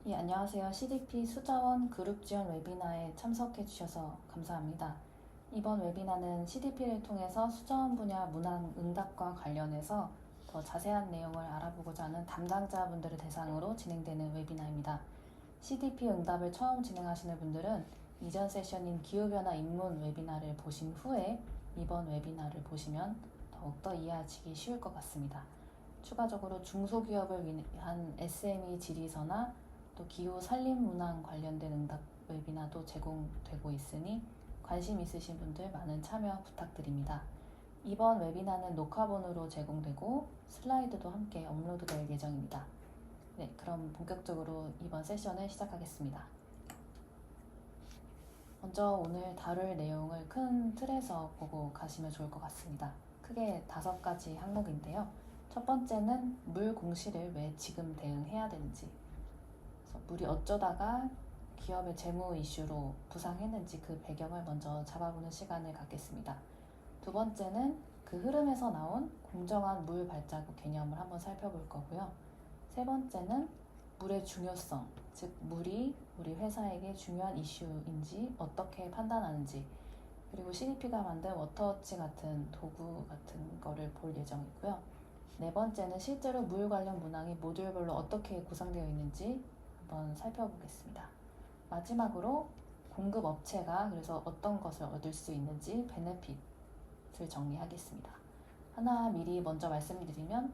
예, 안녕하세요. CDP 수자원 그룹 지원 웨비나에 참석해 주셔서 감사합니다. 이번 웨비나는 CDP를 통해서 수자원 분야 문항 응답과 관련해서 더 자세한 내용을 알아보고자 하는 담당자분들을 대상으로 진행되는 웨비나입니다. CDP 응답을 처음 진행하시는 분들은 이전 세션인 기후변화 입문 웨비나를 보신 후에 이번 웨비나를 보시면 더욱더 이해하시기 쉬울 것 같습니다. 추가적으로 중소기업을 위한 SME 질의서나 또 기후 산림 문항 관련된 응답 웨비나도 제공되고 있으니 관심 있으신 분들 많은 참여 부탁드립니다. 이번 웨비나는 녹화본으로 제공되고 슬라이드도 함께 업로드될 예정입니다. 네, 그럼 본격적으로 이번 세션을 시작하겠습니다. 먼저 오늘 다룰 내용을 큰 틀에서 보고 가시면 좋을 것 같습니다. 크게 5가지 항목인데요. 첫 번째는 물 공시를 왜 지금 대응해야 되는지, 물이 어쩌다가 기업의 재무 이슈로 부상했는지 그 배경을 먼저 잡아보는 시간을 갖겠습니다. 두 번째는 그 흐름에서 나온 공정한 물 발자국 개념을 한번 살펴볼 거고요. 세 번째는 물의 중요성, 즉 물이 우리 회사에게 중요한 이슈인지 어떻게 판단하는지, 그리고 CDP가 만든 워터워치 같은 도구 같은 거를 볼 예정이고요. 네 번째는 실제로 물 관련 문항이 모듈별로 어떻게 구성되어 있는지 한번 살펴보겠습니다. 마지막으로 공급 업체가 그래서 어떤 것을 얻을 수 있는지 베네핏을 정리하겠습니다. 하나 미리 먼저 말씀드리면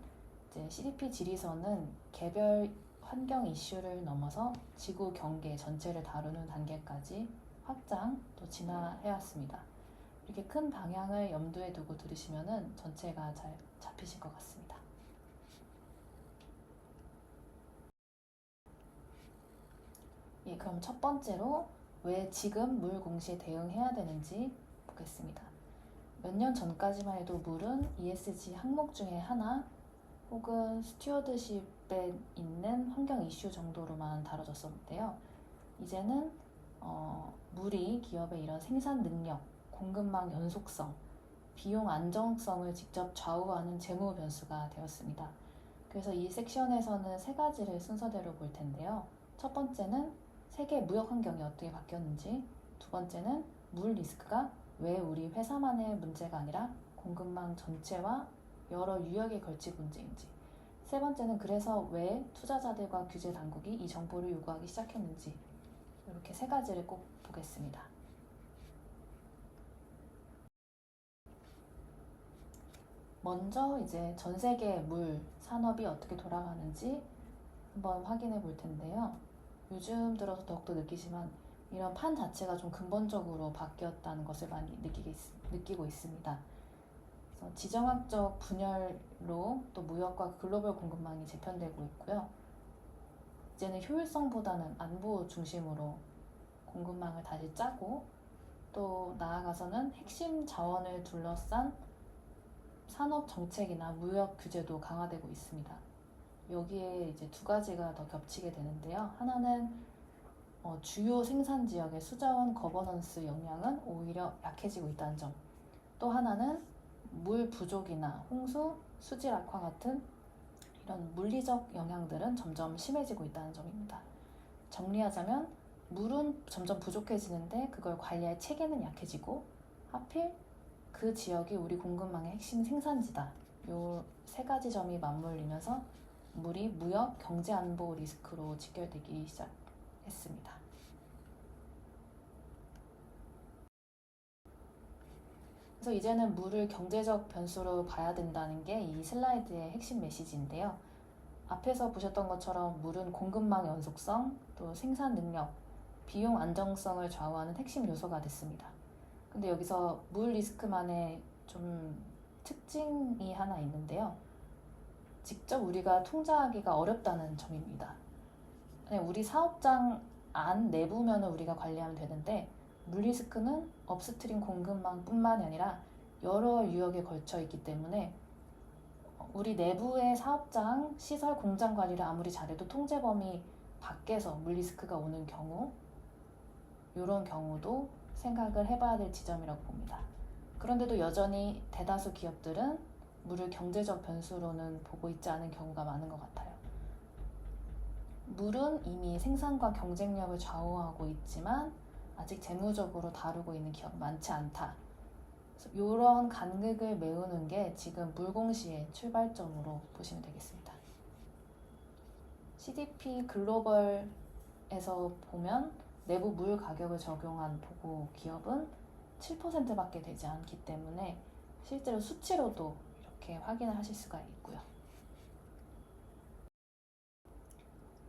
이제 CDP 질의서는 개별 환경 이슈를 넘어서 지구 경계 전체를 다루는 단계까지 확장 또 진화해왔습니다. 이렇게 큰 방향을 염두에 두고 들으시면 전체가 잘 잡히실 것 같습니다. 예, 그럼 첫 번째로 왜 지금 물 공시에 대응해야 되는지 보겠습니다. 몇 년 전까지만 해도 물은 ESG 항목 중에 하나 혹은 스튜어드십에 있는 환경 이슈 정도로만 다뤄졌었는데요. 이제는 물이 기업의 이런 생산 능력, 공급망 연속성, 비용 안정성을 직접 좌우하는 재무 변수가 되었습니다. 그래서 이 섹션에서는 3가지를 순서대로 볼 텐데요. 첫 번째는 세계 무역 환경이 어떻게 바뀌었는지, 두 번째는 물 리스크가 왜 우리 회사만의 문제가 아니라 공급망 전체와 여러 유역에 걸친 문제인지, 세 번째는 그래서 왜 투자자들과 규제 당국이 이 정보를 요구하기 시작했는지, 이렇게 3가지를 꼭 보겠습니다. 먼저 이제 전 세계 물 산업이 어떻게 돌아가는지 한번 확인해 볼 텐데요. 요즘 들어서 더욱더 느끼지만 이런 판 자체가 좀 근본적으로 바뀌었다는 것을 많이 느끼고 있습니다. 그래서 지정학적 분열로 또 무역과 글로벌 공급망이 재편되고 있고요. 이제는 효율성보다는 안보 중심으로 공급망을 다시 짜고 또 나아가서는 핵심 자원을 둘러싼 산업 정책이나 무역 규제도 강화되고 있습니다. 여기에 이제 2가지가 더 겹치게 되는데요. 하나는 주요 생산 지역의 수자원 거버넌스 역량은 오히려 약해지고 있다는 점. 또 하나는 물 부족이나 홍수, 수질 악화 같은 이런 물리적 영향들은 점점 심해지고 있다는 점입니다. 정리하자면 물은 점점 부족해지는데 그걸 관리할 체계는 약해지고 하필 그 지역이 우리 공급망의 핵심 생산지다. 요 3가지 점이 맞물리면서 물이 무역, 경제 안보 리스크로 직결되기 시작했습니다. 그래서 이제는 물을 경제적 변수로 봐야 된다는 게 이 슬라이드의 핵심 메시지인데요. 앞에서 보셨던 것처럼 물은 공급망 연속성, 또 생산 능력, 비용 안정성을 좌우하는 핵심 요소가 됐습니다. 근데 여기서 물 리스크만의 좀 특징이 하나 있는데요. 직접 우리가 통제하기가 어렵다는 점입니다. 우리 사업장 안 내부면은 우리가 관리하면 되는데 물 리스크는 업스트림 공급망뿐만이 아니라 여러 유역에 걸쳐 있기 때문에 우리 내부의 사업장, 시설, 공장 관리를 아무리 잘해도 통제 범위 밖에서 물 리스크가 오는 경우, 이런 경우도 생각을 해봐야 될 지점이라고 봅니다. 그런데도 여전히 대다수 기업들은 물을 경제적 변수로는 보고 있지 않은 경우가 많은 것 같아요. 물은 이미 생산과 경쟁력을 좌우하고 있지만 아직 재무적으로 다루고 있는 기업이 많지 않다. 이런 간극을 메우는 게 지금 물공시의 출발점으로 보시면 되겠습니다. CDP 글로벌에서 보면 내부 물 가격을 적용한 보고 기업은 7%밖에 되지 않기 때문에 실제로 수치로도 이렇게 확인을 하실 수가 있고요.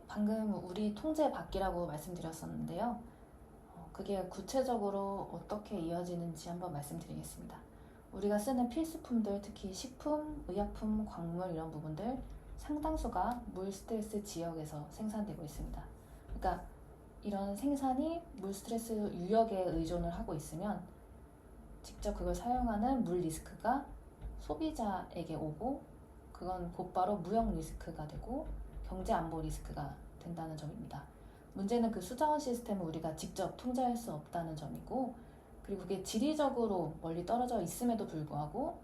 방금 우리 통제 밖이라고 말씀드렸었는데요. 그게 구체적으로 어떻게 이어지는지 한번 말씀드리겠습니다. 우리가 쓰는 필수품들, 특히 식품, 의약품, 광물 이런 부분들 상당수가 물 스트레스 지역에서 생산되고 있습니다. 그러니까 이런 생산이 물 스트레스 유역에 의존을 하고 있으면 직접 그걸 사용하는 물 리스크가 소비자에게 오고 그건 곧바로 무역 리스크가 되고 경제 안보 리스크가 된다는 점입니다. 문제는 그 수자원 시스템을 우리가 직접 통제할 수 없다는 점이고, 그리고 그게 지리적으로 멀리 떨어져 있음에도 불구하고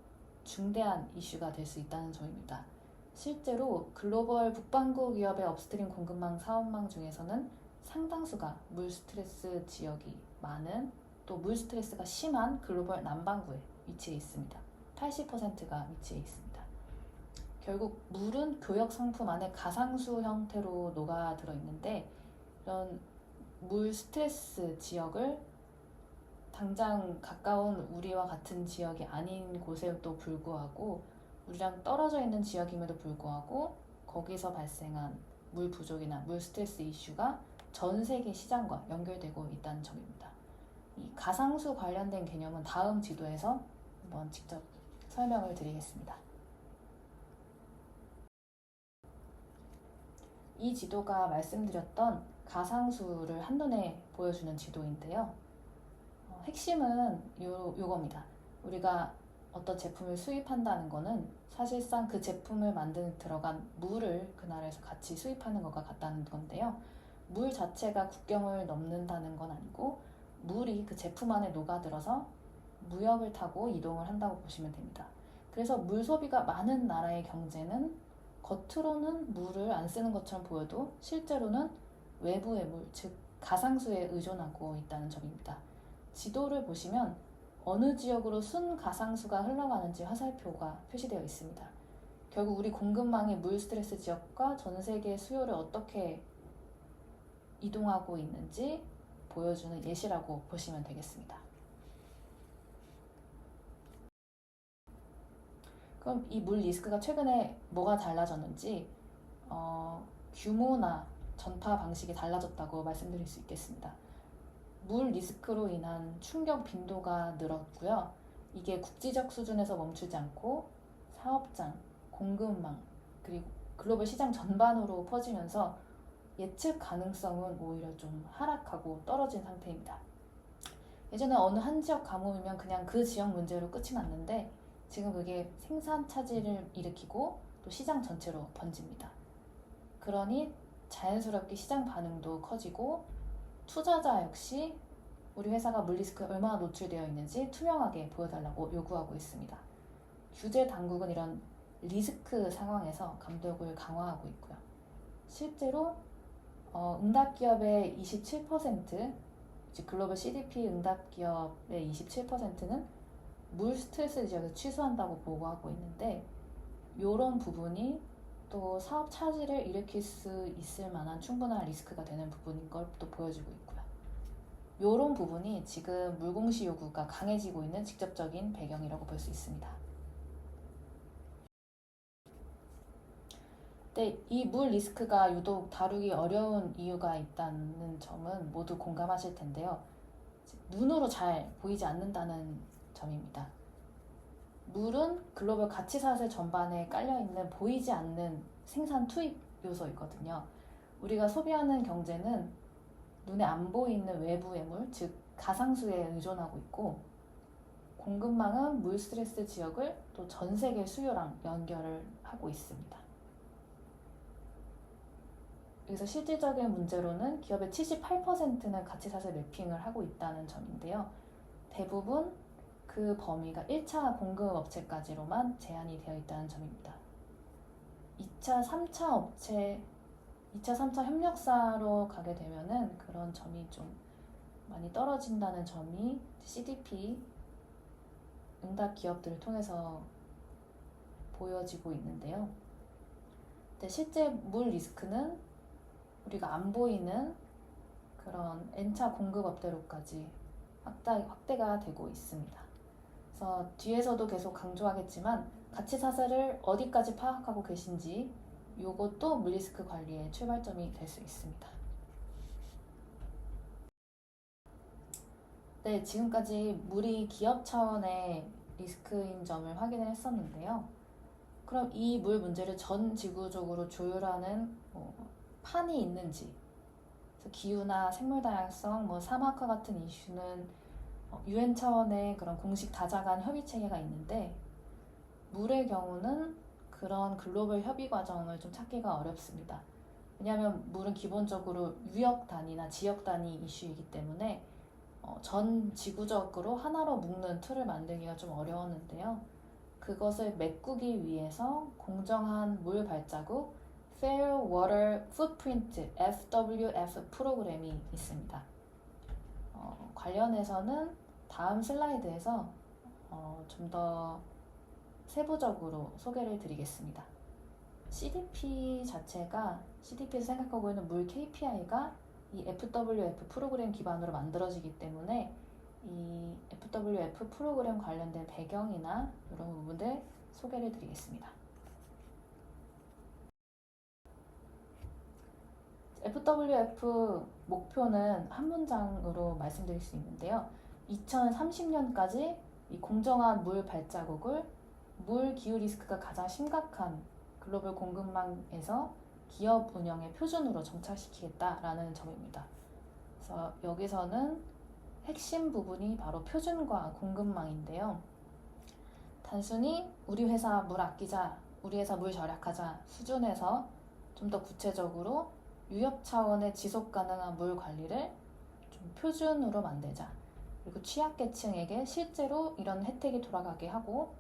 중대한 이슈가 될 수 있다는 점입니다. 실제로 글로벌 북반구 기업의 업스트림 공급망 사업망 중에서는 상당수가 물 스트레스 지역이 많은, 또 물 스트레스가 심한 글로벌 남반구에 위치해 있습니다. 80%가 위치해 있습니다. 결국 물은 교역 상품 안에 가상수 형태로 녹아들어 있는데, 이런 물 스트레스 지역을 당장 가까운 우리와 같은 지역이 아닌 곳에도 불구하고 우리랑 떨어져 있는 지역임에도 불구하고 거기서 발생한 물 부족이나 물 스트레스 이슈가 전 세계 시장과 연결되고 있다는 점입니다. 이 가상수 관련된 개념은 다음 지도에서 한번 직접 설명을 드리겠습니다. 이 지도가 말씀드렸던 가상수를 한눈에 보여주는 지도인데요. 핵심은 요겁니다. 우리가 어떤 제품을 수입한다는 거는 사실상 그 제품을 만드는 들어간 물을 그 나라에서 같이 수입하는 것과 같다는 건데요. 물 자체가 국경을 넘는다는 건 아니고 물이 그 제품 안에 녹아들어서 무역을 타고 이동을 한다고 보시면 됩니다. 그래서 물 소비가 많은 나라의 경제는 겉으로는 물을 안 쓰는 것처럼 보여도 실제로는 외부의 물, 즉 가상수에 의존하고 있다는 점입니다. 지도를 보시면 어느 지역으로 순가상수가 흘러가는지 화살표가 표시되어 있습니다. 결국 우리 공급망의 물 스트레스 지역과 전 세계 수요를 어떻게 이동하고 있는지 보여주는 예시라고 보시면 되겠습니다. 그럼 이 물 리스크가 최근에 뭐가 달라졌는지 규모나 전파 방식이 달라졌다고 말씀드릴 수 있겠습니다. 물 리스크로 인한 충격 빈도가 늘었고요. 이게 국지적 수준에서 멈추지 않고 사업장, 공급망, 그리고 글로벌 시장 전반으로 퍼지면서 예측 가능성은 오히려 좀 하락하고 떨어진 상태입니다. 예전에 어느 한 지역 가뭄이면 그냥 그 지역 문제로 끝이 났는데 지금 그게 생산 차질을 일으키고 또 시장 전체로 번집니다. 그러니 자연스럽게 시장 반응도 커지고 투자자 역시 우리 회사가 물 리스크에 얼마나 노출되어 있는지 투명하게 보여달라고 요구하고 있습니다. 규제 당국은 이런 리스크 상황에서 감독을 강화하고 있고요. 실제로 응답기업의 27%, 글로벌 CDP 응답기업의 27%는 물 스트레스 지역을 취소한다고 보고하고 있는데, 이런 부분이 또 사업 차질을 일으킬 수 있을 만한 충분한 리스크가 되는 부분인 걸 또 보여주고 있고요. 이런 부분이 지금 물공시 요구가 강해지고 있는 직접적인 배경이라고 볼 수 있습니다. 근데 이 물 리스크가 유독 다루기 어려운 이유가 있다는 점은 모두 공감하실 텐데요. 눈으로 잘 보이지 않는다는 점입니다. 물은 글로벌 가치사슬 전반에 깔려있는 보이지 않는 생산 투입 요소이거든요. 우리가 소비하는 경제는 눈에 안 보이는 외부의 물, 즉 가상수에 의존하고 있고, 공급망은 물 스트레스 지역을 또 전 세계 수요랑 연결을 하고 있습니다. 그래서 실질적인 문제로는 기업의 78%는 가치사슬 매핑을 하고 있다는 점인데요. 대부분 그 범위가 1차 공급업체까지로만 제한이 되어 있다는 점입니다. 2차, 3차 업체 2차, 3차 협력사로 가게 되면은 그런 점이 좀 많이 떨어진다는 점이 CDP 응답 기업들을 통해서 보여지고 있는데요. 근데 실제 물 리스크는 우리가 안 보이는 그런 N차 공급업대로까지 확대가 되고 있습니다. 그래서 뒤에서도 계속 강조하겠지만 가치 사슬을 어디까지 파악하고 계신지 이것도 물 리스크 관리의 출발점이 될 수 있습니다. 네, 지금까지 물이 기업 차원의 리스크인 점을 확인을 했었는데요. 그럼 이 물 문제를 전 지구적으로 조율하는 판이 있는지, 기후나 생물 다양성, 사막화 같은 이슈는 UN 차원의 그런 공식 다자간 협의 체계가 있는데 물의 경우는 그런 글로벌 협의 과정을 좀 찾기가 어렵습니다. 왜냐하면 물은 기본적으로 유역 단위나 지역 단위 이슈이기 때문에 전 지구적으로 하나로 묶는 틀을 만들기가 좀 어려웠는데요. 그것을 메꾸기 위해서 공정한 물 발자국 Fair Water Footprint FWF 프로그램이 있습니다. 관련해서는 다음 슬라이드에서 좀 더 세부적으로 소개를 드리겠습니다. CDP 자체가 CDP에서 생각하고 있는 물 KPI가 이 FWF 프로그램 기반으로 만들어지기 때문에 이 FWF 프로그램 관련된 배경이나 이런 부분들 소개를 드리겠습니다. FWF 목표는 한 문장으로 말씀드릴 수 있는데요. 2030년까지 이 공정한 물 발자국을 물 기후 리스크가 가장 심각한 글로벌 공급망에서 기업 운영의 표준으로 정착시키겠다라는 점입니다. 그래서 여기서는 핵심 부분이 바로 표준과 공급망인데요. 단순히 우리 회사 물 아끼자, 우리 회사 물 절약하자 수준에서 좀 더 구체적으로 유럽 차원의 지속 가능한 물 관리를 좀 표준으로 만들자. 그리고 취약계층에게 실제로 이런 혜택이 돌아가게 하고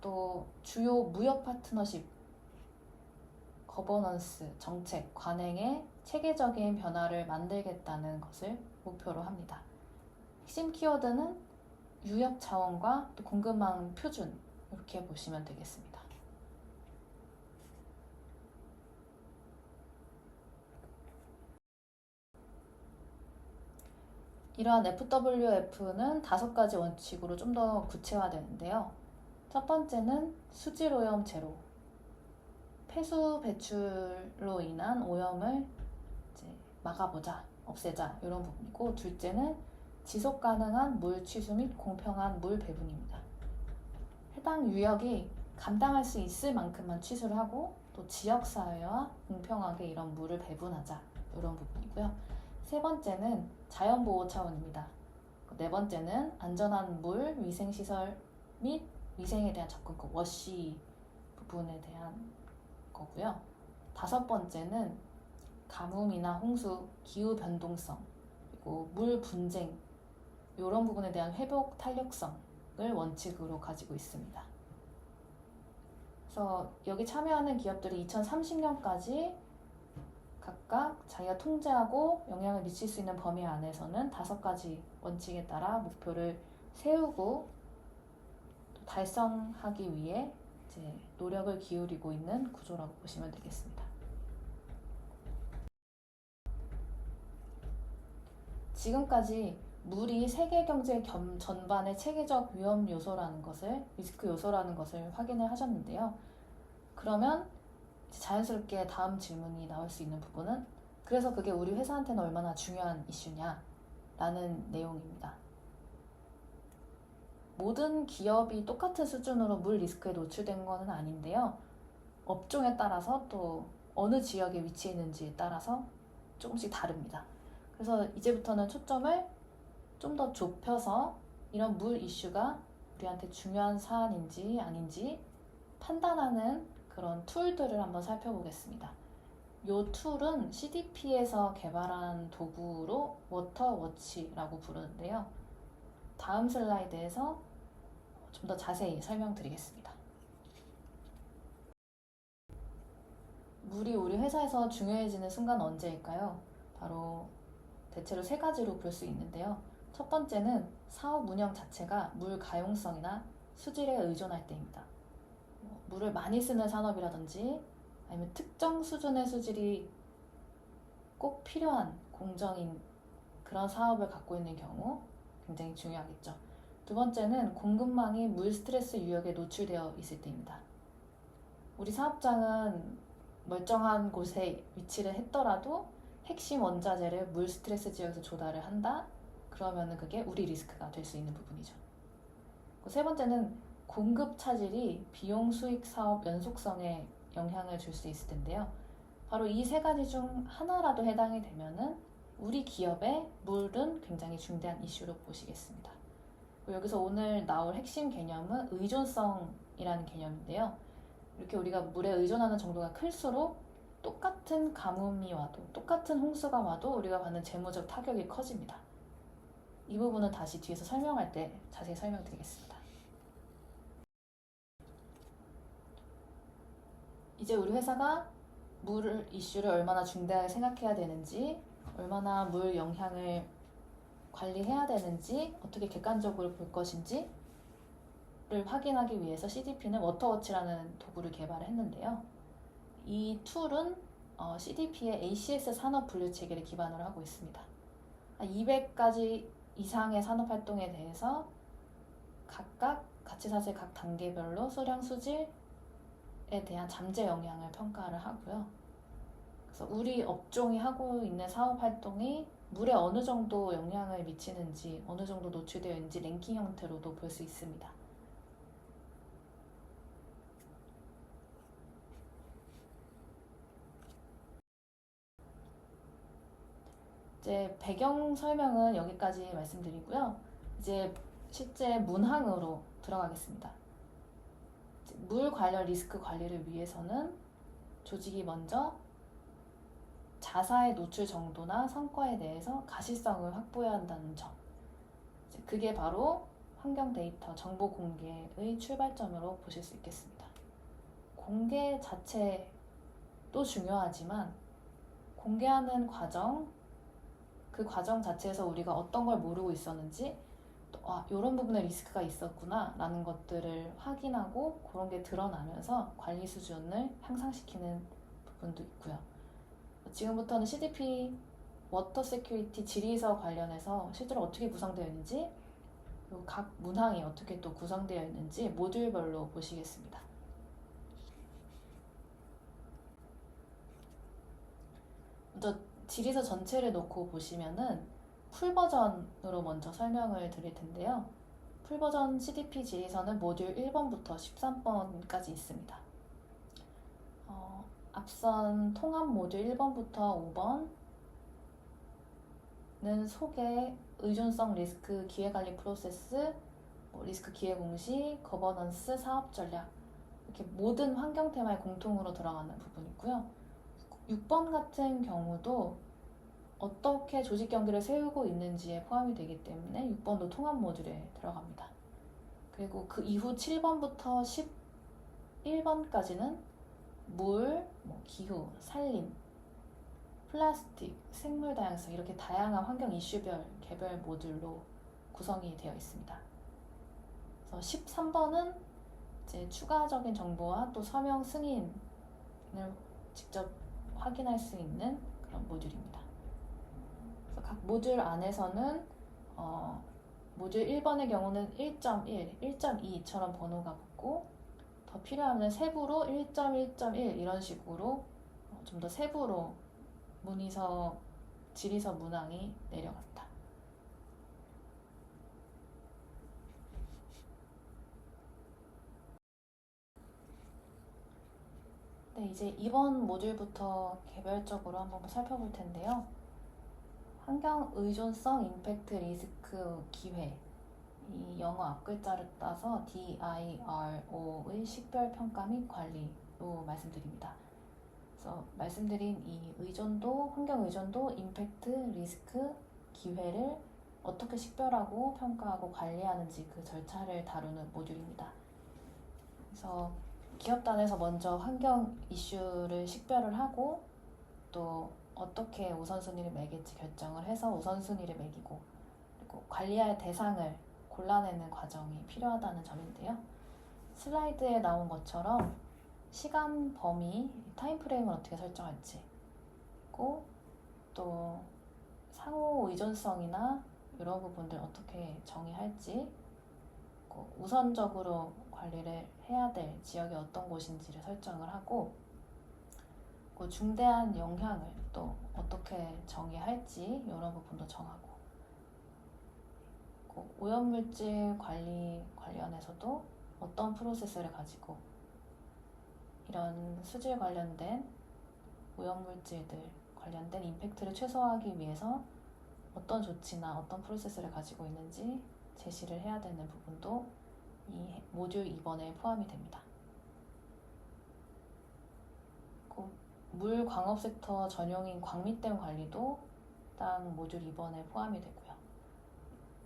또 주요 무역 파트너십, 거버넌스, 정책, 관행의 체계적인 변화를 만들겠다는 것을 목표로 합니다. 핵심 키워드는 유역 차원과 또 공급망 표준 이렇게 보시면 되겠습니다. 이러한 FWF는 5가지 원칙으로 좀 더 구체화되는데요. 첫 번째는 수질 오염 제로, 폐수 배출로 인한 오염을 이제 막아보자, 없애자 이런 부분이고, 둘째는 지속 가능한 물 취수 및 공평한 물 배분입니다. 해당 유역이 감당할 수 있을 만큼만 취수를 하고 또 지역사회와 공평하게 이런 물을 배분하자 이런 부분이고요. 세 번째는 자연보호 차원입니다. 네 번째는 안전한 물, 위생시설 및 위생에 대한 접근, 워시 부분에 대한 거고요. 다섯 번째는 가뭄이나 홍수, 기후 변동성, 그리고 물 분쟁 이런 부분에 대한 회복 탄력성을 원칙으로 가지고 있습니다. 그래서 여기 참여하는 기업들이 2030년까지 각각 자기가 통제하고 영향을 미칠 수 있는 범위 안에서는 5가지 원칙에 따라 목표를 세우고 또 달성하기 위해 이제 노력을 기울이고 있는 구조라고 보시면 되겠습니다. 지금까지 물이 세계 경제 전반의 체계적 위험 요소라는 것을, 리스크 요소라는 것을 확인을 하셨는데요. 그러면 자연스럽게 다음 질문이 나올 수 있는 부분은 그래서 그게 우리 회사한테는 얼마나 중요한 이슈냐 라는 내용입니다. 모든 기업이 똑같은 수준으로 물 리스크에 노출된 것은 아닌데요. 업종에 따라서 또 어느 지역에 위치해 있는지에 따라서 조금씩 다릅니다. 그래서 이제부터는 초점을 좀 더 좁혀서 이런 물 이슈가 우리한테 중요한 사안인지 아닌지 판단하는 그런 툴들을 한번 살펴보겠습니다. 이 툴은 CDP에서 개발한 도구로 워터워치라고 부르는데요. 다음 슬라이드에서 좀 더 자세히 설명드리겠습니다. 물이 우리 회사에서 중요해지는 순간 언제일까요? 바로 대체로 세 가지로 볼 수 있는데요. 첫 번째는 사업 운영 자체가 물 가용성이나 수질에 의존할 때입니다. 물을 많이 쓰는 산업이라든지 아니면 특정 수준의 수질이 꼭 필요한 공정인 그런 사업을 갖고 있는 경우 굉장히 중요하겠죠. 두 번째는 공급망이 물 스트레스 유역에 노출되어 있을 때입니다. 우리 사업장은 멀쩡한 곳에 위치를 했더라도 핵심 원자재를 물 스트레스 지역에서 조달을 한다? 그러면 그게 우리 리스크가 될 수 있는 부분이죠. 세 번째는 공급 차질이 비용 수익 사업 연속성에 영향을 줄 수 있을 텐데요. 바로 이 세 가지 중 하나라도 해당이 되면은 우리 기업의 물은 굉장히 중대한 이슈로 보시겠습니다. 여기서 오늘 나올 핵심 개념은 의존성이라는 개념인데요. 이렇게 우리가 물에 의존하는 정도가 클수록 똑같은 가뭄이 와도 똑같은 홍수가 와도 우리가 받는 재무적 타격이 커집니다. 이 부분은 다시 뒤에서 설명할 때 자세히 설명드리겠습니다. 이제 우리 회사가 물 이슈를 얼마나 중대하게 생각해야 되는지, 얼마나 물 영향을 관리해야 되는지, 어떻게 객관적으로 볼 것인지를 확인하기 위해서 CDP는 워터워치라는 도구를 개발했는데요. 이 툴은 CDP의 ACS 산업 분류 체계를 기반으로 하고 있습니다. 200가지 이상의 산업 활동에 대해서 각각 가치사슬 각 단계별로 수량 수질에 대한 잠재 영향을 평가를 하고요. 그래서 우리 업종이 하고 있는 사업 활동이 물에 어느 정도 영향을 미치는지, 어느 정도 노출되어 있는지 랭킹 형태로도 볼 수 있습니다. 이제 배경 설명은 여기까지 말씀드리고요. 이제 실제 문항으로 들어가겠습니다. 물 관련 리스크 관리를 위해서는 조직이 먼저 자사의 노출 정도나 성과에 대해서 가시성을 확보해야 한다는 점. 그게 바로 환경 데이터 정보 공개의 출발점으로 보실 수 있겠습니다. 공개 자체도 중요하지만 공개하는 과정, 그 과정 자체에서 우리가 어떤 걸 모르고 있었는지 또 이런 부분에 리스크가 있었구나 라는 것들을 확인하고 그런 게 드러나면서 관리 수준을 향상시키는 부분도 있고요. 지금부터는 CDP 워터 세큐리티 질의서 관련해서 실제로 어떻게 구성되어 있는지, 그리고 각 문항이 어떻게 또 구성되어 있는지 모듈별로 보시겠습니다. 먼저 질의서 전체를 놓고 보시면은 풀 버전으로 먼저 설명을 드릴 텐데요. 풀 버전 CDP 질의서는 모듈 1번부터 13번까지 있습니다. 앞선 통합 모듈 1번부터 5번은 소개, 의존성 리스크 기회관리 프로세스, 리스크 기회 공시, 거버넌스, 사업 전략 이렇게 모든 환경 테마에 공통으로 들어가는 부분이고요. 6번 같은 경우도 어떻게 조직 경기를 세우고 있는지에 포함이 되기 때문에 6번도 통합 모듈에 들어갑니다. 그리고 그 이후 7번부터 11번까지는 물, 기후, 산림, 플라스틱, 생물 다양성 이렇게 다양한 환경 이슈별 개별 모듈로 구성이 되어 있습니다. 그래서 13번은 이제 추가적인 정보와 또 서명 승인을 직접 확인할 수 있는 그런 모듈입니다. 그래서 각 모듈 안에서는 모듈 1번의 경우는 1.1, 1.2처럼 번호가 붙고 더 필요하면 세부로 1.1.1 이런 식으로 좀 더 세부로 문의서, 질의서 문항이 내려갔다. 네, 이제 이번 모듈부터 개별적으로 한번 살펴볼 텐데요. 환경 의존성 임팩트 리스크 기회, 이 영어 앞글자를 따서 DIRO의 식별 평가 및 관리로 말씀드립니다. 그래서 말씀드린 이 의존도, 환경 의존도, 임팩트, 리스크, 기회를 어떻게 식별하고 평가하고 관리하는지 그 절차를 다루는 모듈입니다. 그래서 기업단에서 먼저 환경 이슈를 식별을 하고 또 어떻게 우선순위를 매길지 결정을 해서 우선순위를 매기고 그리고 관리할 대상을 골라내는 과정이 필요하다는 점인데요. 슬라이드에 나온 것처럼 시간 범위, 타임프레임을 어떻게 설정할지 그리고 또 상호 의존성이나 이런 부분들 어떻게 정의할지 우선적으로 관리를 해야 될 지역이 어떤 곳인지를 설정을 하고 중대한 영향을 또 어떻게 정의할지 이런 부분도 정하고 오염물질 관리 관련해서도 어떤 프로세스를 가지고 이런 수질 관련된 오염물질들 관련된 임팩트를 최소화하기 위해서 어떤 조치나 어떤 프로세스를 가지고 있는지 제시를 해야 되는 부분도 이 모듈 2번에 포함이 됩니다. 물 광업 섹터 전용인 광밑댐 관리도 딱 모듈 2번에 포함이 되고요.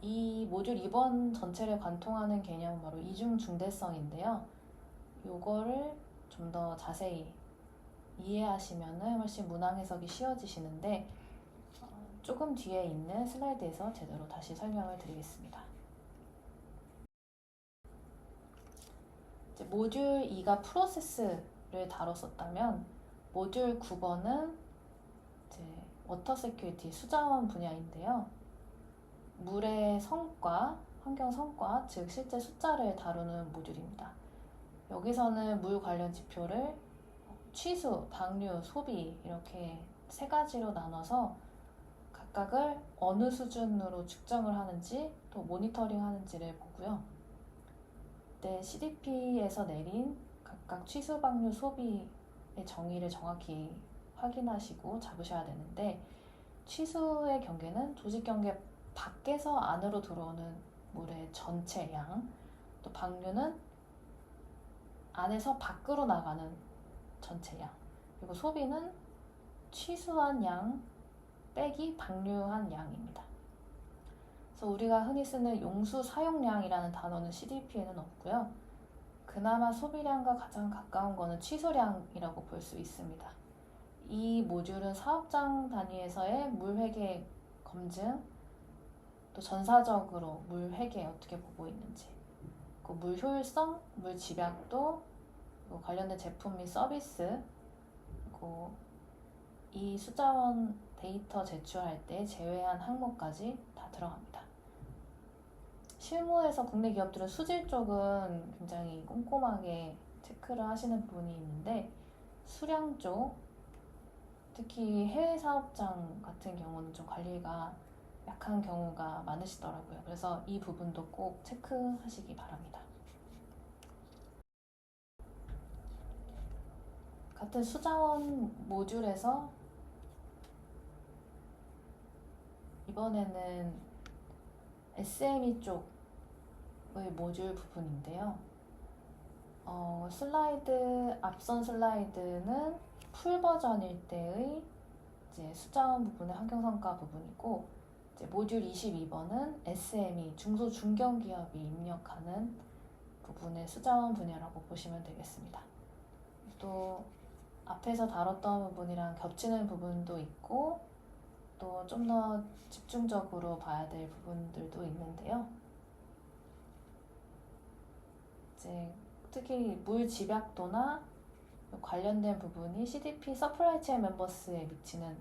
이 모듈 2번 전체를 관통하는 개념은 바로 이중 중대성인데요. 요거를 좀 더 자세히 이해하시면 훨씬 문항 해석이 쉬워지시는데 조금 뒤에 있는 슬라이드에서 제대로 다시 설명을 드리겠습니다. 이제 모듈 2가 프로세스를 다뤘었다면 모듈 9번은 이제 워터 세큐리티 수자원 분야인데요. 물의 성과, 환경 성과, 즉 실제 숫자를 다루는 모듈입니다. 여기서는 물 관련 지표를 취수, 방류, 소비 이렇게 세 가지로 나눠서 각각을 어느 수준으로 측정을 하는지 또 모니터링 하는지를 보고요. 네, CDP에서 내린 각각 취수, 방류, 소비의 정의를 정확히 확인하시고 잡으셔야 되는데 취수의 경계는 조직 경계 밖에서 안으로 들어오는 물의 전체 양, 또 방류는 안에서 밖으로 나가는 전체 양, 그리고 소비는 취수한 양 빼기 방류한 양입니다. 그래서 우리가 흔히 쓰는 용수 사용량이라는 단어는 CDP에는 없고요. 그나마 소비량과 가장 가까운 거는 취소량이라고 볼 수 있습니다. 이 모듈은 사업장 단위에서의 물 회계 검증, 또 전사적으로 물 회계 어떻게 보고 있는지, 물 효율성, 물 집약도, 관련된 제품 및 서비스, 그리고 이 수자원 데이터 제출할 때 제외한 항목까지 다 들어갑니다. 실무에서 국내 기업들은 수질 쪽은 굉장히 꼼꼼하게 체크를 하시는 부분이 있는데 수량 쪽, 특히 해외 사업장 같은 경우는 좀 관리가 약한 경우가 많으시더라고요. 그래서 이 부분도 꼭 체크하시기 바랍니다. 같은 수자원 모듈에서 이번에는 SME 쪽의 모듈 부분인데요. 앞선 슬라이드는 풀 버전일 때의 이제 수자원 부분의 환경성과 부분이고, 이제 모듈 22번은 SME, 중소중견기업이 입력하는 부분의 수자원 분야라고 보시면 되겠습니다. 또 앞에서 다뤘던 부분이랑 겹치는 부분도 있고 또 좀 더 집중적으로 봐야 될 부분들도 있는데요. 이제 특히 물 집약도나 관련된 부분이 CDP 서플라이 체인 멤버스에 미치는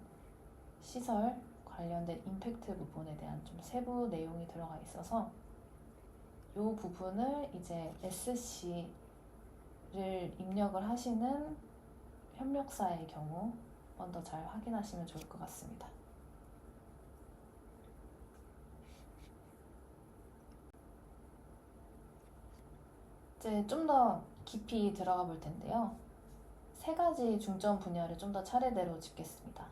시설 관련된 임팩트 부분에 대한 좀 세부 내용이 들어가 있어서 이 부분을 이제 SC를 입력을 하시는 협력사의 경우 한 번 더 잘 확인하시면 좋을 것 같습니다. 이제 좀 더 깊이 들어가 볼 텐데요. 세 가지 중점 분야를 좀 더 차례대로 짚겠습니다.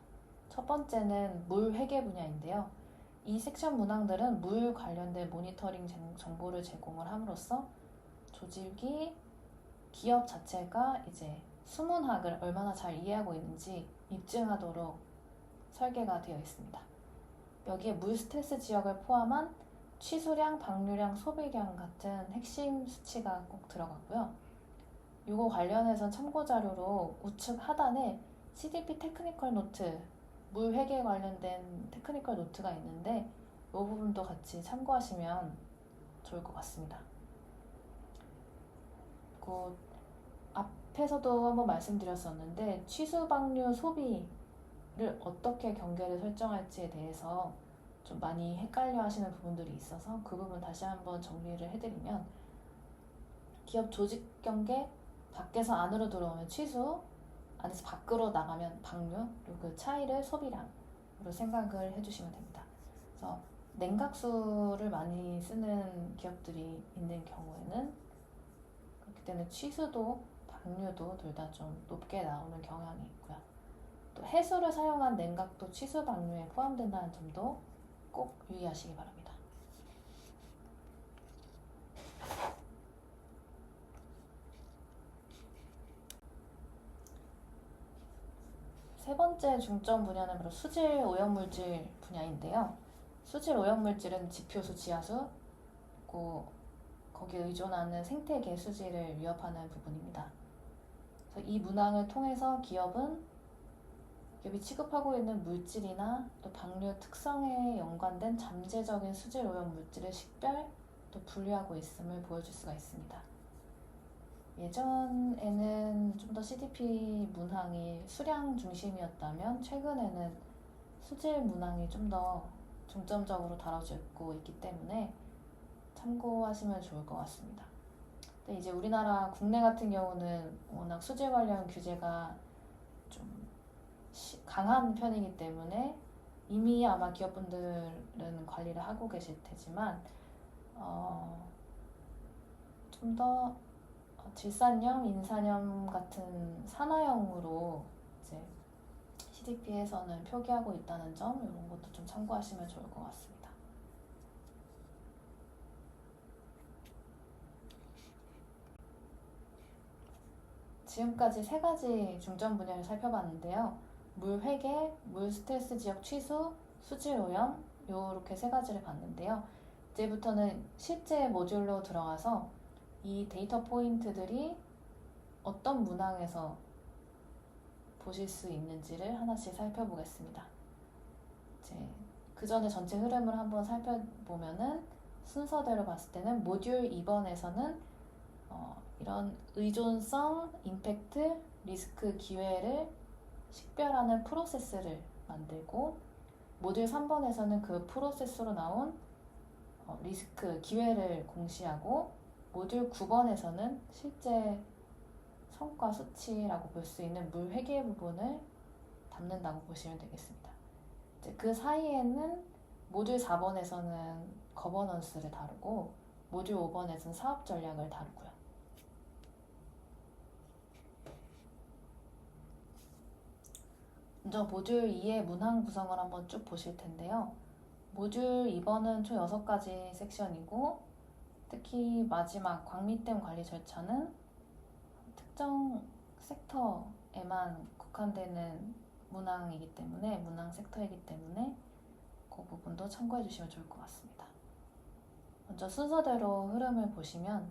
첫 번째는 물 회계 분야인데요. 이 섹션 문항들은 물 관련된 모니터링 정보를 제공을 함으로써 조직이 기업 자체가 이제 수문학을 얼마나 잘 이해하고 있는지 입증하도록 설계가 되어 있습니다. 여기에 물 스트레스 지역을 포함한 취수량, 방류량, 소비량 같은 핵심 수치가 꼭 들어가고요. 이거 관련해서 참고자료로 우측 하단에 CDP 테크니컬 노트, 물 회계 관련된 테크니컬 노트가 있는데 이 부분도 같이 참고하시면 좋을 것 같습니다. 그 앞에서도 한번 말씀드렸었는데 취수방류 소비를 어떻게 경계를 설정할지에 대해서 좀 많이 헷갈려 하시는 부분들이 있어서 그 부분 다시 한번 정리를 해드리면, 기업 조직 경계, 밖에서 안으로 들어오면 취수, 안에서 밖으로 나가면 방류, 그리고 그 차이를 소비량으로 생각을 해주시면 됩니다. 그래서 냉각수를 많이 쓰는 기업들이 있는 경우에는 그렇기 때문에 취수도 방류도 둘 다 좀 높게 나오는 경향이 있고요. 또 해수를 사용한 냉각도 취수 방류에 포함된다는 점도 꼭 유의하시기 바랍니다. 세 번째 중점 분야는 바로 수질 오염물질 분야인데요. 수질 오염물질은 지표수, 지하수, 거기에 의존하는 생태계 수질을 위협하는 부분입니다. 그래서 이 문항을 통해서 기업이 취급하고 있는 물질이나 또 방류 특성에 연관된 잠재적인 수질 오염물질을 식별 또 분류하고 있음을 보여줄 수가 있습니다. 예전에는 좀 더 CDP 문항이 수량 중심이었다면 최근에는 수질 문항이 좀 더 중점적으로 다뤄지고 있기 때문에 참고하시면 좋을 것 같습니다. 근데 이제 우리나라 국내 같은 경우는 워낙 수질 관련 규제가 좀 강한 편이기 때문에 이미 아마 기업분들은 관리를 하고 계실 테지만 좀 더 질산염, 인산염 같은 산화형으로 이제 CDP에서는 표기하고 있다는 점, 이런 것도 좀 참고하시면 좋을 것 같습니다. 지금까지 세 가지 중점 분야를 살펴봤는데요. 물 회계, 물 스트레스 지역 취수, 수질 오염, 이렇게 세 가지를 봤는데요. 이제부터는 실제 모듈로 들어가서 이 데이터 포인트들이 어떤 문항에서 보실 수 있는지를 하나씩 살펴보겠습니다. 이제 그 전에 전체 흐름을 한번 살펴보면은 순서대로 봤을 때는 모듈 2번에서는 이런 의존성, 임팩트, 리스크, 기회를 식별하는 프로세스를 만들고, 모듈 3번에서는 그 프로세스로 나온 리스크, 기회를 공시하고, 모듈 9번에서는 실제 성과 수치라고 볼 수 있는 물 회계 부분을 담는다고 보시면 되겠습니다. 이제 그 사이에는 모듈 4번에서는 거버넌스를 다루고, 모듈 5번에서는 사업 전략을 다루고요. 먼저 모듈 2의 문항 구성을 한번 쭉 보실 텐데요. 모듈 2번은 총 6가지 섹션이고, 특히 마지막 광미댐 관리 절차는 특정 섹터에만 국한되는 문항이기 때문에, 문항 섹터이기 때문에 그 부분도 참고해 주시면 좋을 것 같습니다. 먼저 순서대로 흐름을 보시면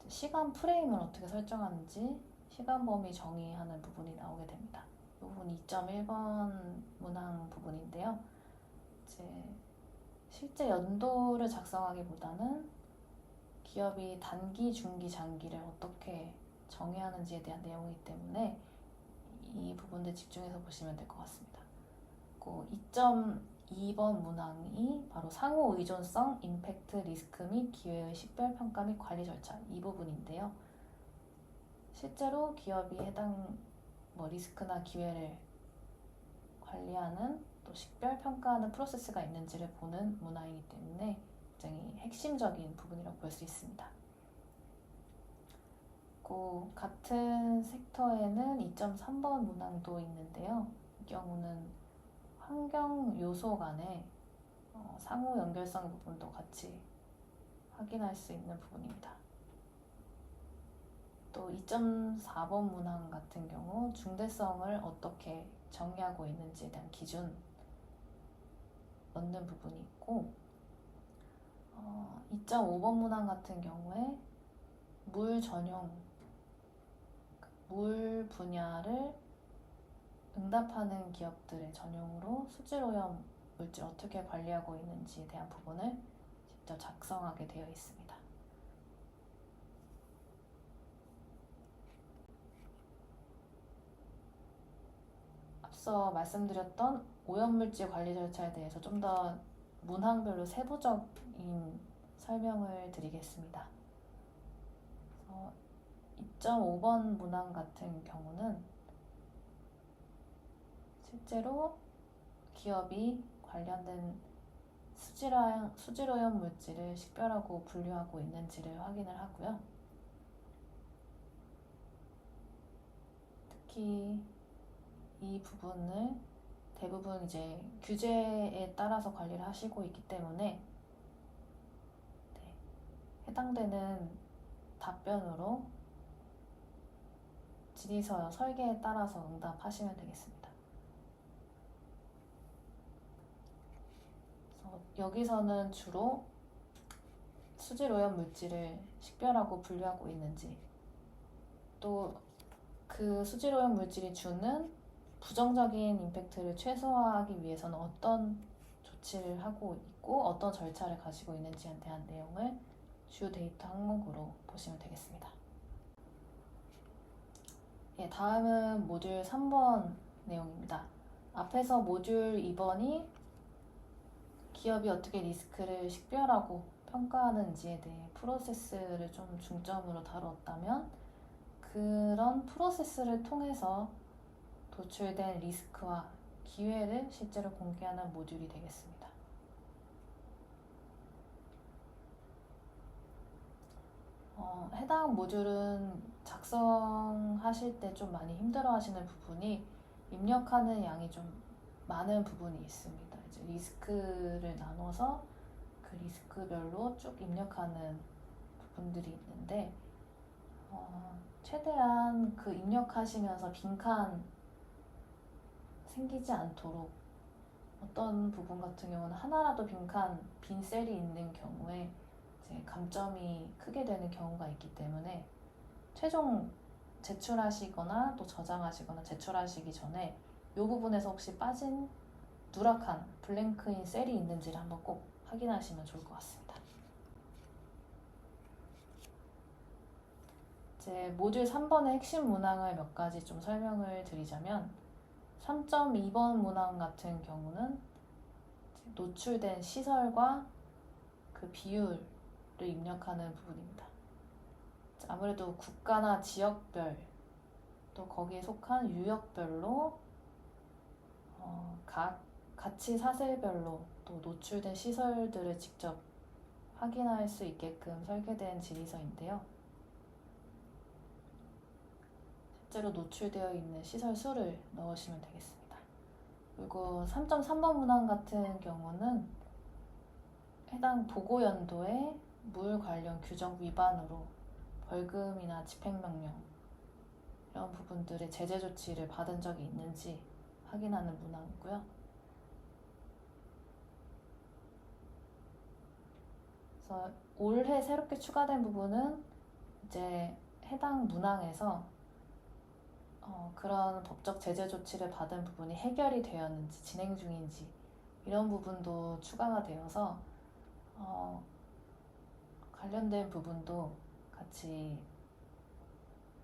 시간 프레임을 어떻게 설정하는지 시간 범위 정의하는 부분이 나오게 됩니다. 이 부분 2.1번 문항 부분인데요. 이제 실제 연도를 작성하기보다는 기업이 단기, 중기, 장기를 어떻게 정의하는지에 대한 내용이기 때문에 이 부분들 집중해서 보시면 될 것 같습니다. 2.2번 문항이 바로 상호 의존성, 임팩트, 리스크 및 기회의 식별 평가 및 관리 절차, 이 부분인데요. 실제로 기업이 해당 리스크나 기회를 관리하는 또 식별 평가하는 프로세스가 있는지를 보는 문항이기 때문에 굉장히 핵심적인 부분이라고 볼 수 있습니다. 같은 섹터에는 2.3번 문항도 있는데요. 이 경우는 환경 요소 간의 상호 연결성 부분도 같이 확인할 수 있는 부분입니다. 또 2.4번 문항 같은 경우 중대성을 어떻게 정의하고 있는지에 대한 기준 넣는 부분이 있고, 2.5번 문항 같은 경우에 물 전용 물 분야를 응답하는 기업들의 전용으로 수질오염 물질 어떻게 관리하고 있는지에 대한 부분을 직접 작성하게 되어 있습니다. 앞서 말씀드렸던 오염물질 관리 절차에 대해서 좀 더 문항별로 세부적인 설명을 드리겠습니다. 2.5번 문항 같은 경우는 실제로 기업이 관련된 수질오염 물질을 식별하고 분류하고 있는지를 확인을 하고요. 특히 이 부분을 대부분 이제 규제에 따라서 관리를 하시고 있기 때문에 해당되는 답변으로 질의서 설계에 따라서 응답하시면 되겠습니다. 그래서 여기서는 주로 수질오염 물질을 식별하고 분류하고 있는지, 또 그 수질오염 물질이 주는 부정적인 임팩트를 최소화하기 위해서는 어떤 조치를 하고 있고 어떤 절차를 가지고 있는지에 대한 내용을 주요 데이터 항목으로 보시면 되겠습니다. 다음은 모듈 3번 내용입니다. 앞에서 모듈 2번이 기업이 어떻게 리스크를 식별하고 평가하는지에 대해 프로세스를 좀 중점으로 다뤘다면, 그런 프로세스를 통해서 도출된 리스크와 기회를 실제로 공개하는 모듈이 되겠습니다. 해당 모듈은 작성하실 때 좀 많이 힘들어 하시는 부분이 입력하는 양이 좀 많은 부분이 있습니다. 이제 리스크를 나눠서 그 리스크별로 쭉 입력하는 부분들이 있는데, 최대한 그 입력하시면서 빈칸 생기지 않도록, 어떤 부분 같은 경우는 하나라도 빈 셀이 있는 경우에 이제 감점이 크게 되는 경우가 있기 때문에 최종 제출하시거나 또 저장하시거나 제출하시기 전에 이 부분에서 혹시 빠진 누락한 블랭크인 셀이 있는지를 한번 꼭 확인하시면 좋을 것 같습니다. 이제 모듈 3번의 핵심 문항을 몇 가지 좀 설명을 드리자면, 3.2번 문항 같은 경우는 노출된 시설과 그 비율을 입력하는 부분입니다. 아무래도 국가나 지역별, 또 거기에 속한 유역별로 각 가치 사슬별로 또 노출된 시설들을 직접 확인할 수 있게끔 설계된 질의서인데요. 실제로 노출되어 있는 시설 수를 넣으시면 되겠습니다. 그리고 3.3번 문항 같은 경우는 해당 보고 연도에 물 관련 규정 위반으로 벌금이나 집행명령 이런 부분들의 제재 조치를 받은 적이 있는지 확인하는 문항이고요. 그래서 올해 새롭게 추가된 부분은 이제 해당 문항에서 그런 법적 제재 조치를 받은 부분이 해결이 되었는지 진행 중인지 이런 부분도 추가가 되어서 관련된 부분도 같이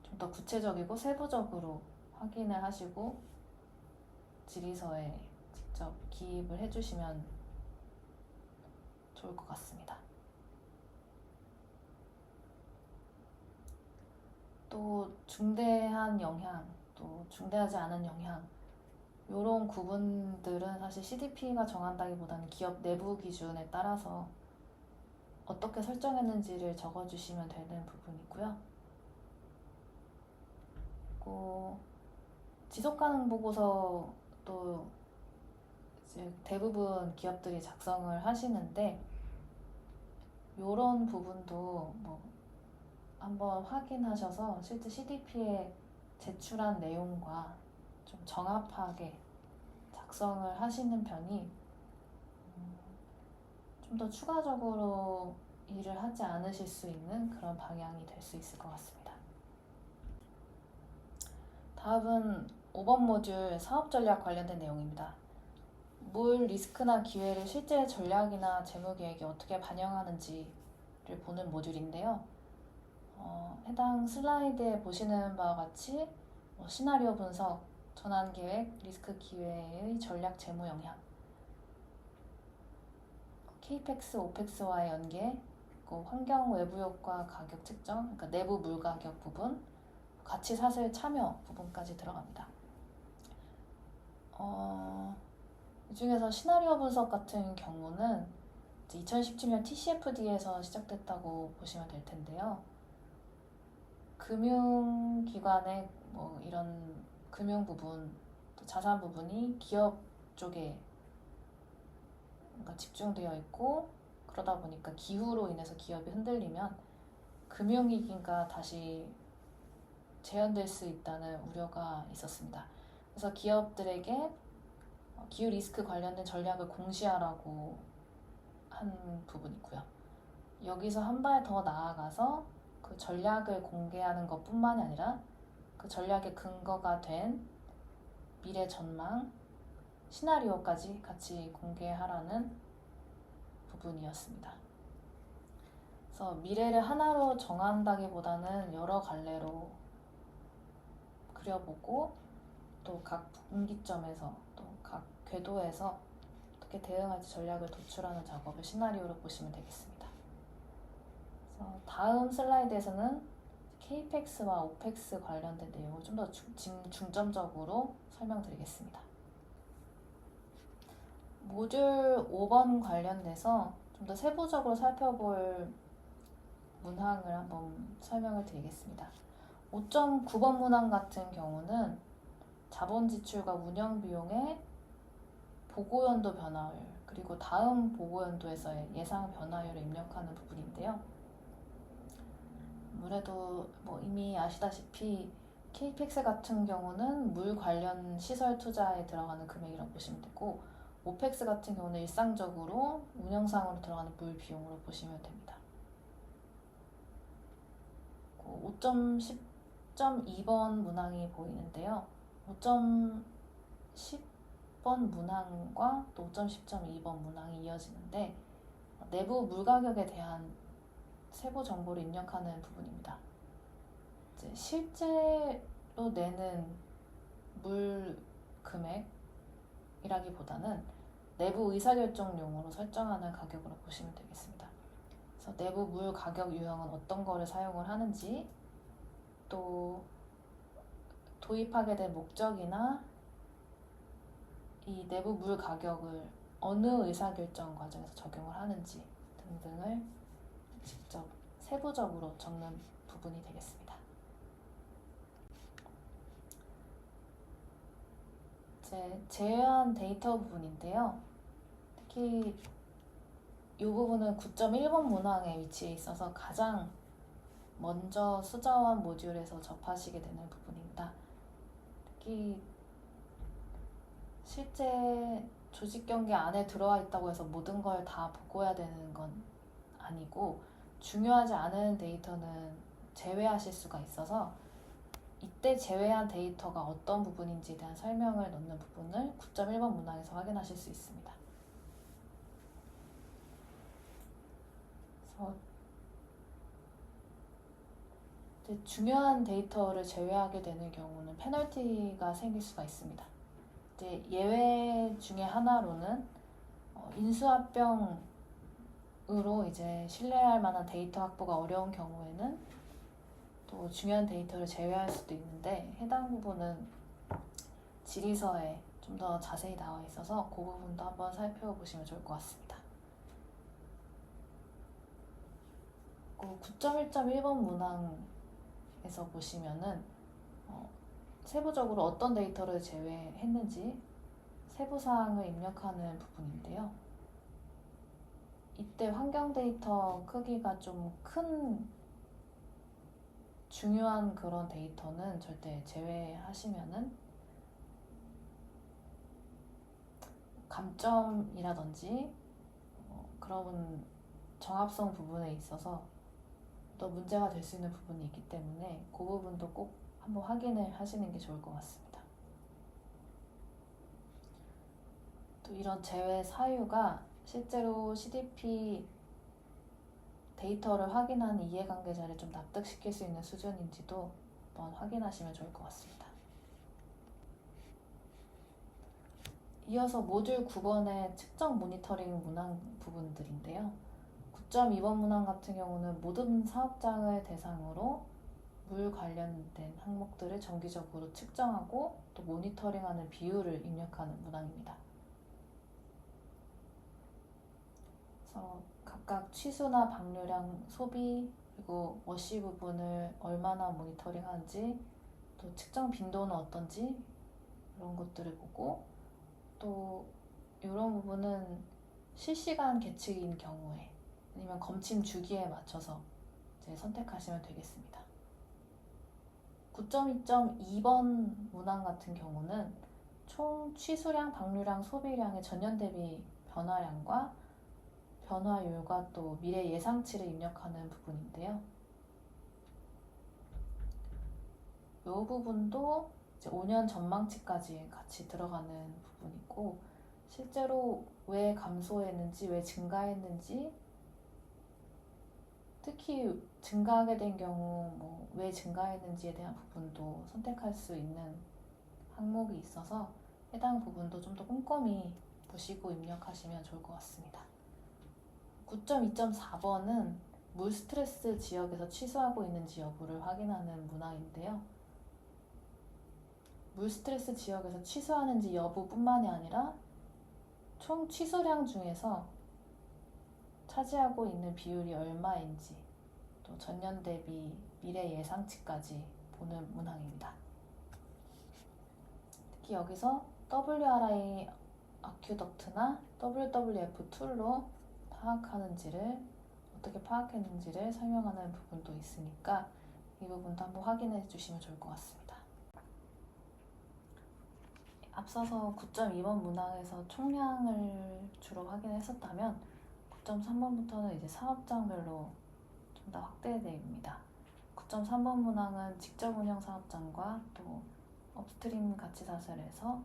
좀 더 구체적이고 세부적으로 확인을 하시고 질의서에 직접 기입을 해주시면 좋을 것 같습니다. 또 중대한 영향, 또 중대하지 않은 영향, 이런 구분들은 사실 CDP가 정한다기보다는 기업 내부 기준에 따라서 어떻게 설정했는지를 적어주시면 되는 부분이고요. 그리고 지속가능 보고서도 이제 대부분 기업들이 작성을 하시는데, 이런 부분도 한번 확인하셔서 실제 CDP에 제출한 내용과 좀 정합하게 작성을 하시는 편이 좀 더 추가적으로 일을 하지 않으실 수 있는 그런 방향이 될 수 있을 것 같습니다. 다음은 5번 모듈 사업 전략 관련된 내용입니다. 물 리스크나 기회를 실제 전략이나 재무 계획에 어떻게 반영하는지를 보는 모듈인데요. 해당 슬라이드에 보시는 바와 같이 시나리오 분석, 전환 계획, 리스크 기회의 전략 재무 영향, 케이펙스, 오펙스와의 연계, 환경 외부 효과 가격 측정, 그러니까 내부 물 가격 부분, 가치 사슬 참여 부분까지 들어갑니다. 이 중에서 시나리오 분석 같은 경우는 2017년 TCFD에서 시작됐다고 보시면 될 텐데요. 금융기관의 이런 금융 부분, 또 자산 부분이 기업 쪽에 집중되어 있고, 그러다 보니까 기후로 인해서 기업이 흔들리면 금융위기가 다시 재현될 수 있다는 우려가 있었습니다. 그래서 기업들에게 기후 리스크 관련된 전략을 공시하라고 한 부분이고요. 여기서 한 발 더 나아가서 그 전략을 공개하는 것뿐만이 아니라 그 전략의 근거가 된 미래 전망, 시나리오까지 같이 공개하라는 부분이었습니다. 그래서 미래를 하나로 정한다기보다는 여러 갈래로 그려보고, 또 각 분기점에서 또 각 궤도에서 어떻게 대응할지 전략을 도출하는 작업을 시나리오로 보시면 되겠습니다. 그래서 다음 슬라이드에서는 케이펙스와 오펙스 관련된 내용을 좀 더 중점적으로 설명드리겠습니다. 모듈 5번 관련돼서 좀 더 세부적으로 살펴볼 문항을 한번 설명을 드리겠습니다. 5.9번 문항 같은 경우는 자본 지출과 운영 비용의 보고연도 변화율, 그리고 다음 보고연도에서의 예상 변화율을 입력하는 부분인데요. 아무래도 이미 아시다시피 KPX 같은 경우는 물 관련 시설 투자에 들어가는 금액이라고 보시면 되고, 오펙스 같은 경우는 일상적으로 운영상으로 들어가는 물 비용으로 보시면 됩니다. 5.10.2번 문항이 보이는데요. 5.10번 문항과 또 5.10.2번 문항이 이어지는데, 내부 물 가격에 대한 세부 정보를 입력하는 부분입니다. 이제 실제로 내는 물 금액이라기보다는 내부 의사결정용으로 설정하는 가격으로 보시면 되겠습니다. 그래서 내부 물 가격 유형은 어떤 거를 사용을 하는지, 또 도입하게 된 목적이나 이 내부 물 가격을 어느 의사결정 과정에서 적용을 하는지 등등을 직접 세부적으로 적는 부분이 되겠습니다. 이제 제외한 데이터 부분인데요. 특히 이 부분은 9.1번 문항에 위치해 있어서 가장 먼저 수자원 모듈에서 접하시게 되는 부분입니다. 특히 실제 조직 경계 안에 들어와 있다고 해서 모든 걸 다 보고해야 되는 건 아니고, 중요하지 않은 데이터는 제외하실 수가 있어서 이때 제외한 데이터가 어떤 부분인지에 대한 설명을 넣는 부분을 9.1번 문항에서 확인하실 수 있습니다. 그래서 중요한 데이터를 제외하게 되는 경우는 페널티가 생길 수가 있습니다. 이제 예외 중에 하나로는 인수합병으로 이제 신뢰할 만한 데이터 확보가 어려운 경우에는 또 중요한 데이터를 제외할 수도 있는데, 해당 부분은 질의서에 좀 더 자세히 나와 있어서 그 부분도 한번 살펴보시면 좋을 것 같습니다. 9.1.1번 문항에서 보시면은 세부적으로 어떤 데이터를 제외했는지 세부사항을 입력하는 부분인데요. 이때 환경 데이터 크기가 좀 큰 중요한 그런 데이터는 절대 제외하시면은 감점이라든지 그런 정합성 부분에 있어서 또 문제가 될 수 있는 부분이 있기 때문에 그 부분도 꼭 한번 확인을 하시는 게 좋을 것 같습니다. 또 이런 제외 사유가 실제로 CDP 데이터를 확인한 이해관계자를 좀 납득시킬 수 있는 수준인지도 한번 확인하시면 좋을 것 같습니다. 이어서 모듈 9번의 측정 모니터링 문항 부분들인데요. 9.2번 문항 같은 경우는 모든 사업장을 대상으로 물 관련된 항목들을 정기적으로 측정하고 또 모니터링하는 비율을 입력하는 문항입니다. 그래서 각각 취수나 방류량, 소비, 그리고 워시 부분을 얼마나 모니터링하는지, 또 측정 빈도는 어떤지 이런 것들을 보고, 또 이런 부분은 실시간 계측인 경우에 아니면 검침 주기에 맞춰서 이제 선택하시면 되겠습니다. 9.2.2번 문항 같은 경우는 총 취수량, 방류량, 소비량의 전년 대비 변화량과 변화율과 또 미래 예상치를 입력하는 부분인데요. 이 부분도 이제 5년 전망치까지 같이 들어가는 부분이고, 실제로 왜 감소했는지, 왜 증가했는지, 특히 증가하게 된 경우 왜 증가했는지에 대한 부분도 선택할 수 있는 항목이 있어서 해당 부분도 좀 더 꼼꼼히 보시고 입력하시면 좋을 것 같습니다. 9.2.4번은 물 스트레스 지역에서 취수하고 있는지 여부를 확인하는 문항인데요. 물 스트레스 지역에서 취수하는지 여부뿐만이 아니라 총 취수량 중에서 차지하고 있는 비율이 얼마인지, 또 전년 대비 미래 예상치까지 보는 문항입니다. 특히 여기서 WRI 아큐덕트나 WWF 툴로 파악하는지를, 어떻게 파악했는지를 설명하는 부분도 있으니까 이 부분도 한번 확인해 주시면 좋을 것 같습니다. 앞서서 9.2번 문항에서 총량을 주로 확인했었다면 9.3번부터는 이제 사업장별로 좀 더 확대됩니다. 9.3번 문항은 직접 운영 사업장과 또 업스트림 가치 사슬에서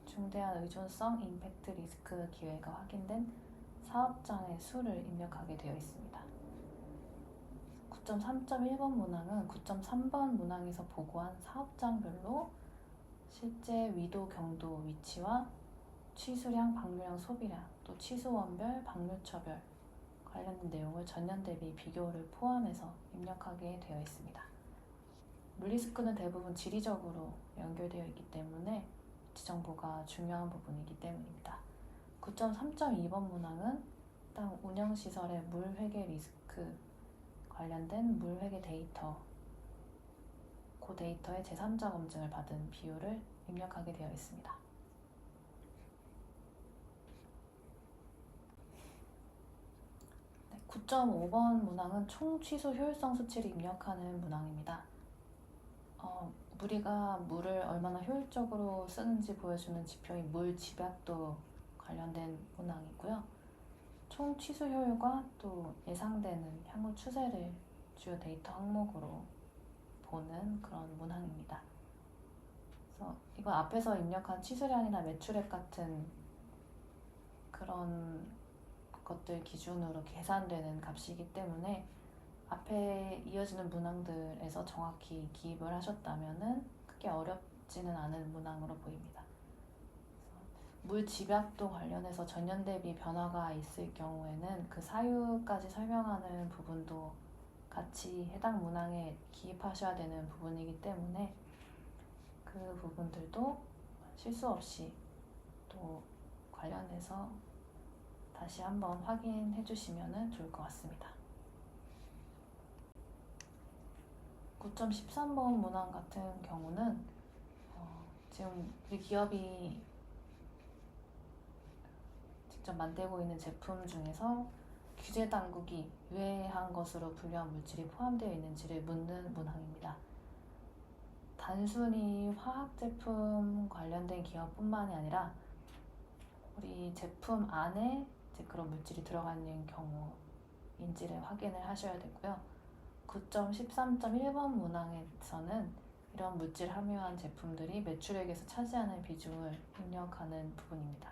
중대한 의존성 임팩트 리스크 기회가 확인된 사업장의 수를 입력하게 되어 있습니다. 9.3.1번 문항은 9.3번 문항에서 보고한 사업장별로 실제 위도, 경도, 위치와 취수량, 방류량, 소비량, 또 취수원별, 방류처별 관련된 내용을 전년 대비 비교를 포함해서 입력하게 되어 있습니다. 물리스크는 대부분 지리적으로 연결되어 있기 때문에 위치 정보가 중요한 부분이기 때문입니다. 9.3.2번 문항은 해당 운영시설의 물회계 리스크 관련된 물회계 데이터, 그 데이터의 제3자 검증을 받은 비율을 입력하게 되어 있습니다. 9.5번 문항은 총 취수 효율성 수치를 입력하는 문항입니다. 우리가 물을 얼마나 효율적으로 쓰는지 보여주는 지표인 물 집약도 관련된 문항이고요. 총 취수 효율과 또 예상되는 향후 추세를 주요 데이터 항목으로 보는 그런 문항입니다. 그래서 이건 앞에서 입력한 취수량이나 매출액 같은 그런 것들 기준으로 계산되는 값이기 때문에 앞에 이어지는 문항들에서 정확히 기입을 하셨다면 크게 어렵지는 않은 문항으로 보입니다. 물 집약도 관련해서 전년 대비 변화가 있을 경우에는 그 사유까지 설명하는 부분도 같이 해당 문항에 기입하셔야 되는 부분이기 때문에 그 부분들도 실수 없이 또 관련해서 다시 한번 확인해 주시면 좋을 것 같습니다. 9.13번 문항 같은 경우는 지금 우리 기업이 직접 만들고 있는 제품 중에서 규제 당국이 유해한 것으로 분류한 물질이 포함되어 있는지를 묻는 문항입니다. 단순히 화학 제품 관련된 기업뿐만이 아니라 우리 제품 안에 이제 그런 물질이 들어가 있는 경우인지를 확인을 하셔야 되고요. 9.13.1번 문항에서는 이런 물질 함유한 제품들이 매출액에서 차지하는 비중을 입력하는 부분입니다.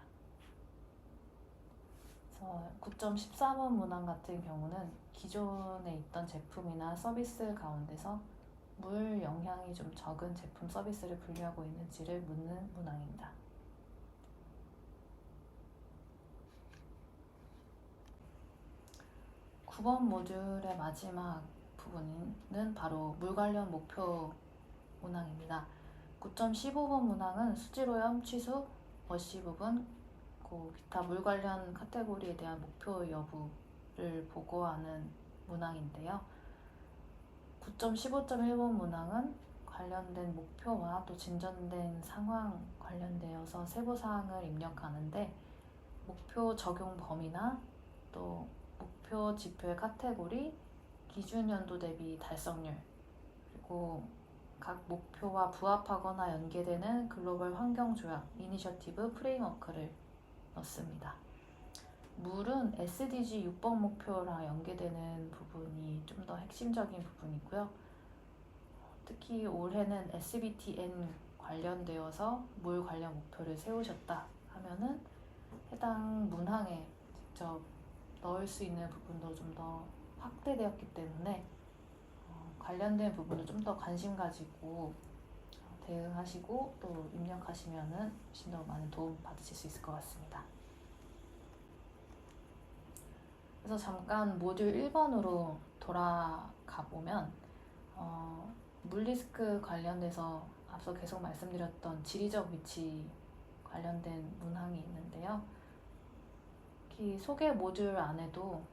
그래서 9.14번 문항 같은 경우는 기존에 있던 제품이나 서비스 가운데서 물 영향이 좀 적은 제품 서비스를 분류하고 있는지를 묻는 문항입니다. (9번) 모듈의 마지막 부분은 바로 물 관련 목표 문항입니다. 9.15번 문항은 수질오염 취수, 워시 부분, 기타 물 관련 카테고리에 대한 목표 여부를 보고하는 문항인데요. 9.15.1번 문항은 관련된 목표와 또 진전된 상황 관련되어서 세부사항을 입력하는데 목표 적용 범위나 또 목표 지표의 카테고리, 기준 연도 대비 달성률, 그리고 각 목표와 부합하거나 연계되는 글로벌 환경 조약, 이니셔티브 프레임워크를 넣습니다. 물은 SDG 6번 목표랑 연계되는 부분이 좀 더 핵심적인 부분이고요. 특히 올해는 SBTN 관련되어서 물 관련 목표를 세우셨다 하면은 해당 문항에 직접 넣을 수 있는 부분도 좀 더 확대되었기 때문에 관련된 부분을 좀 더 관심 가지고 대응하시고 또 입력하시면은 훨씬 더 많은 도움 받으실 수 있을 것 같습니다. 그래서 잠깐 모듈 1번으로 돌아가 보면 물 리스크 관련돼서 앞서 계속 말씀드렸던 지리적 위치 관련된 문항이 있는데요. 특히 소개 모듈 안에도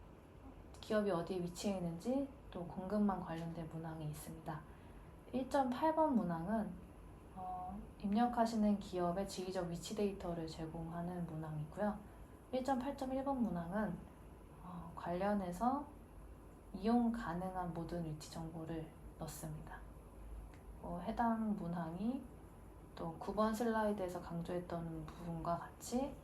기업이 어디에 위치해 있는지 또 공급망 관련된 문항이 있습니다. 1.8번 문항은 입력하시는 기업의 지리적 위치 데이터를 제공하는 문항이고요. 1.8.1번 문항은 관련해서 이용 가능한 모든 위치 정보를 넣습니다. 해당 문항이 또 9번 슬라이드에서 강조했던 부분과 같이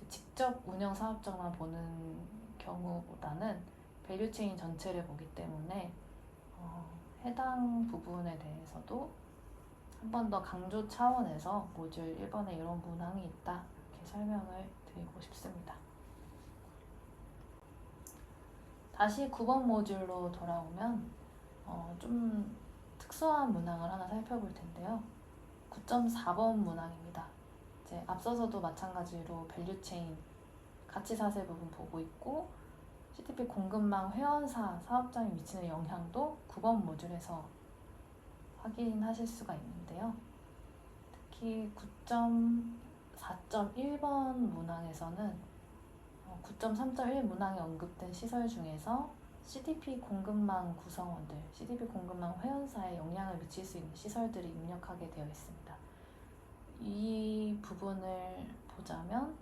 직접 운영 사업장만 보는 경우보다는 밸류체인 전체를 보기 때문에 해당 부분에 대해서도 한 번 더 강조 차원에서 모듈 1번에 이런 문항이 있다 이렇게 설명을 드리고 싶습니다. 다시 9번 모듈로 돌아오면 좀 특수한 문항을 하나 살펴볼 텐데요. 9.4번 문항입니다. 이제 앞서서도 마찬가지로 밸류체인 가치사슬 부분 보고 있고 CDP 공급망 회원사 사업장에 미치는 영향도 9번 모듈에서 확인하실 수가 있는데요. 특히 9.4.1번 문항에서는 9.3.1 문항에 언급된 시설 중에서 CDP 공급망 구성원들, CDP 공급망 회원사에 영향을 미칠 수 있는 시설들이 입력하게 되어 있습니다. 이 부분을 보자면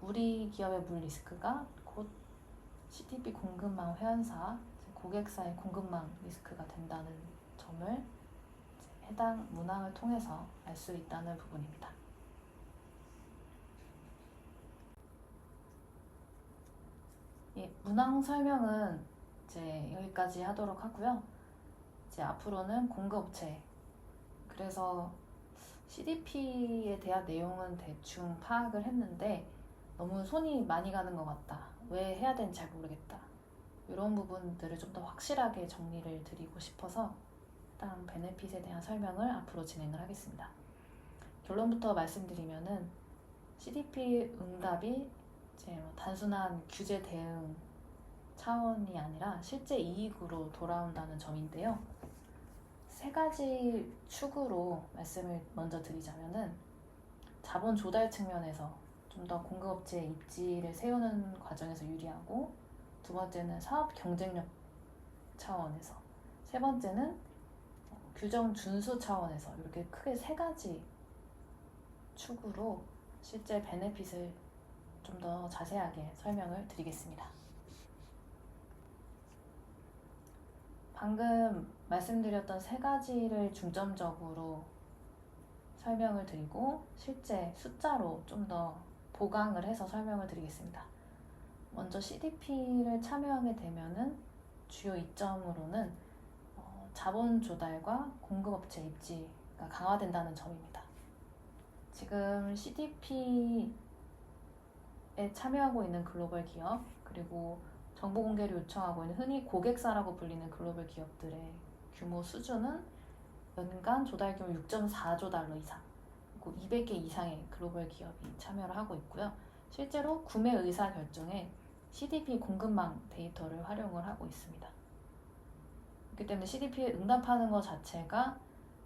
우리 기업의 물 리스크가 곧 CDP 공급망 회원사, 고객사의 공급망 리스크가 된다는 점을 해당 문항을 통해서 알 수 있다는 부분입니다. 문항 설명은 이제 여기까지 하도록 하고요. 이제 앞으로는 공급업체, 그래서 CDP에 대한 내용은 대충 파악을 했는데 너무 손이 많이 가는 것 같다, 왜 해야 되는지 잘 모르겠다, 이런 부분들을 좀 더 확실하게 정리를 드리고 싶어서 해당 베네핏에 대한 설명을 앞으로 진행을 하겠습니다. 결론부터 말씀드리면은 CDP 응답이 이제 단순한 규제 대응 차원이 아니라 실제 이익으로 돌아온다는 점인데요. 세 가지 축으로 말씀을 먼저 드리자면은 자본 조달 측면에서 좀 더 공급업체 입지를 세우는 과정에서 유리하고, 두 번째는 사업 경쟁력 차원에서, 세 번째는 규정 준수 차원에서, 이렇게 크게 세 가지 축으로 실제 베네핏을 좀 더 자세하게 설명을 드리겠습니다. 방금 말씀드렸던 세 가지를 중점적으로 설명을 드리고 실제 숫자로 좀 더 보강을 해서 설명을 드리겠습니다. 먼저 CDP를 참여하게 되면은 주요 이점으로는 자본 조달과 공급업체 입지가 강화된다는 점입니다. 지금 CDP에 참여하고 있는 글로벌 기업, 그리고 정보 공개를 요청하고 있는 흔히 고객사라고 불리는 글로벌 기업들의 규모 수준은 연간 조달 규모 6.4조 달러 이상, 그리고 200개 이상의 글로벌 기업이 참여를 하고 있고요. 실제로 구매 의사 결정에 CDP 공급망 데이터를 활용을 하고 있습니다. 그렇기 때문에 CDP에 응답하는 것 자체가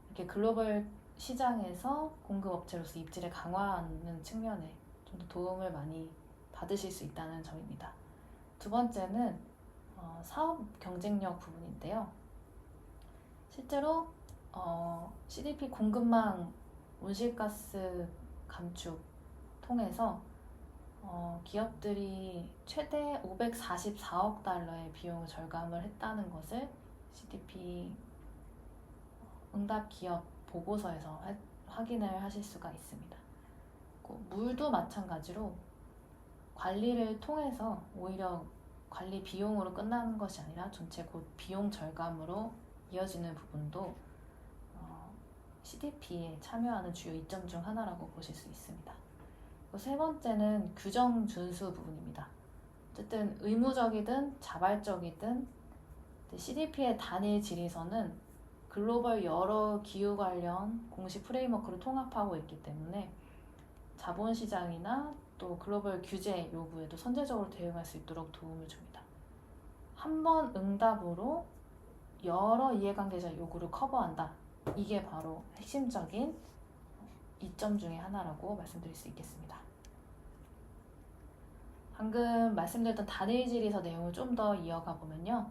이렇게 글로벌 시장에서 공급업체로서 입지를 강화하는 측면에 좀 더 도움을 많이 받으실 수 있다는 점입니다. 두 번째는 사업 경쟁력 부분인데요. 실제로 CDP 공급망 온실가스 감축 통해서 기업들이 최대 544억 달러의 비용을 절감을 했다는 것을 CDP 응답 기업 보고서에서 확인을 하실 수가 있습니다. 물도 마찬가지로 관리를 통해서 오히려 관리 비용으로 끝나는 것이 아니라 전체 곧 비용 절감으로 이어지는 부분도 CDP에 참여하는 주요 이점 중 하나라고 보실 수 있습니다. 세 번째는 규정 준수 부분입니다. 어쨌든 의무적이든 자발적이든 CDP의 단일 질의서는 글로벌 여러 기후 관련 공식 프레임워크를 통합하고 있기 때문에 자본시장이나 또 글로벌 규제 요구에도 선제적으로 대응할 수 있도록 도움을 줍니다. 한 번 응답으로 여러 이해관계자 요구를 커버한다. 이게 바로 핵심적인 이점 중에 하나라고 말씀드릴 수 있겠습니다. 방금 말씀드렸던 단일 질의서 내용을 좀 더 이어가 보면요.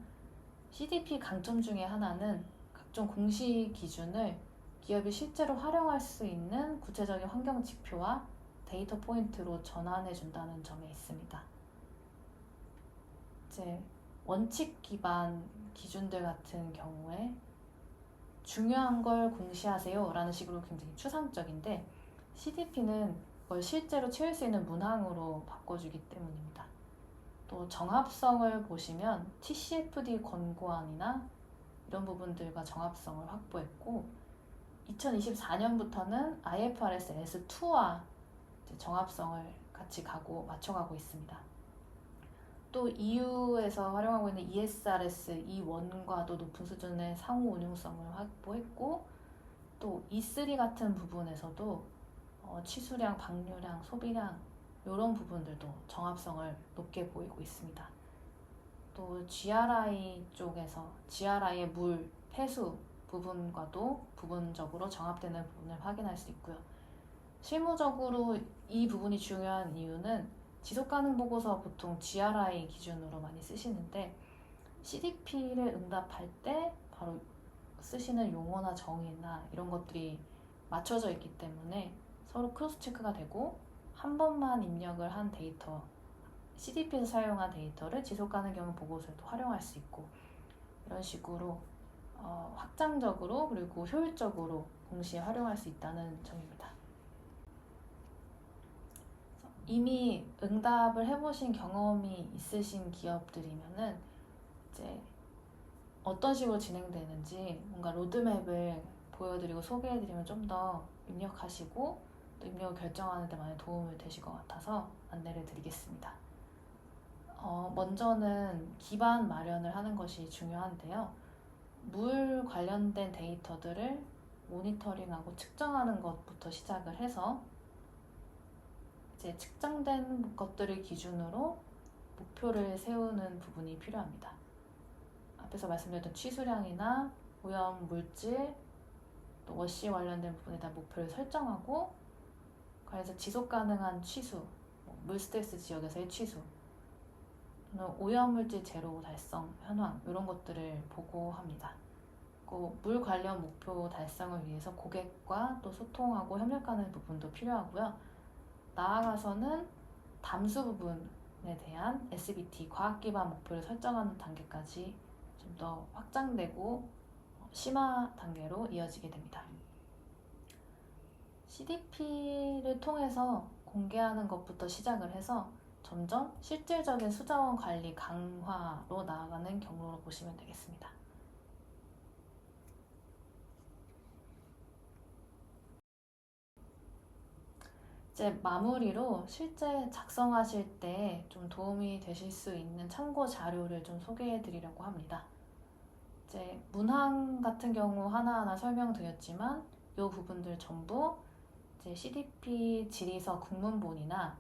CDP 강점 중에 하나는 각종 공시 기준을 기업이 실제로 활용할 수 있는 구체적인 환경 지표와 데이터 포인트로 전환해 준다는 점에 있습니다. 이제 원칙 기반 기준들 같은 경우에 중요한 걸 공시하세요 라는 식으로 굉장히 추상적인데 CDP는 그걸 실제로 채울 수 있는 문항으로 바꿔주기 때문입니다. 또 정합성을 보시면 TCFD 권고안이나 이런 부분들과 정합성을 확보했고 2024년부터는 IFRS S2와 정합성을 같이 맞춰가고 있습니다. 또 EU에서 활용하고 있는 ESRS E1과도 높은 수준의 상호 운용성을 확보했고 또 E3 같은 부분에서도 취수량, 방류량, 소비량 이런 부분들도 정합성을 높게 보이고 있습니다. 또 GRI 쪽에서 GRI의 물, 폐수 부분과도 부분적으로 정합되는 부분을 확인할 수 있고요. 실무적으로 이 부분이 중요한 이유는 지속가능 보고서 보통 GRI 기준으로 많이 쓰시는데 CDP를 응답할 때 바로 쓰시는 용어나 정의나 이런 것들이 맞춰져 있기 때문에 서로 크로스 체크가 되고 한 번만 입력을 한 데이터, CDP에서 사용한 데이터를 지속가능 경영 보고서에도 활용할 수 있고 이런 식으로 확장적으로 그리고 효율적으로 동시에 활용할 수 있다는 점입니다. 이미 응답을 해보신 경험이 있으신 기업들이면은 이제 어떤 식으로 진행되는지 뭔가 로드맵을 보여드리고 소개해드리면 좀 더 입력하시고 또 입력을 결정하는 데 많이 도움이 되실 것 같아서 안내를 드리겠습니다. 먼저는 기반 마련을 하는 것이 중요한데요. 물 관련된 데이터들을 모니터링하고 측정하는 것부터 시작을 해서 이제 측정된 것들을 기준으로 목표를 세우는 부분이 필요합니다. 앞에서 말씀드렸던 취수량이나 오염 물질, 또 워시 관련된 부분에 대한 목표를 설정하고 그래서 지속 가능한 취수, 물 스트레스 지역에서의 취수, 오염물질 제로 달성 현황 이런 것들을 보고합니다. 물 관련 목표 달성을 위해서 고객과 또 소통하고 협력하는 부분도 필요하고요. 나아가서는 담수 부분에 대한 SBT 과학 기반 목표를 설정하는 단계까지 좀 더 확장되고 심화 단계로 이어지게 됩니다. CDP를 통해서 공개하는 것부터 시작을 해서 점점 실질적인 수자원 관리 강화로 나아가는 경로로 보시면 되겠습니다. 이제 마무리로 실제 작성하실 때 좀 도움이 되실 수 있는 참고 자료를 좀 소개해 드리려고 합니다. 이제 문항 같은 경우 하나하나 설명드렸지만 이 부분들 전부 이제 CDP 지리서 국문본이나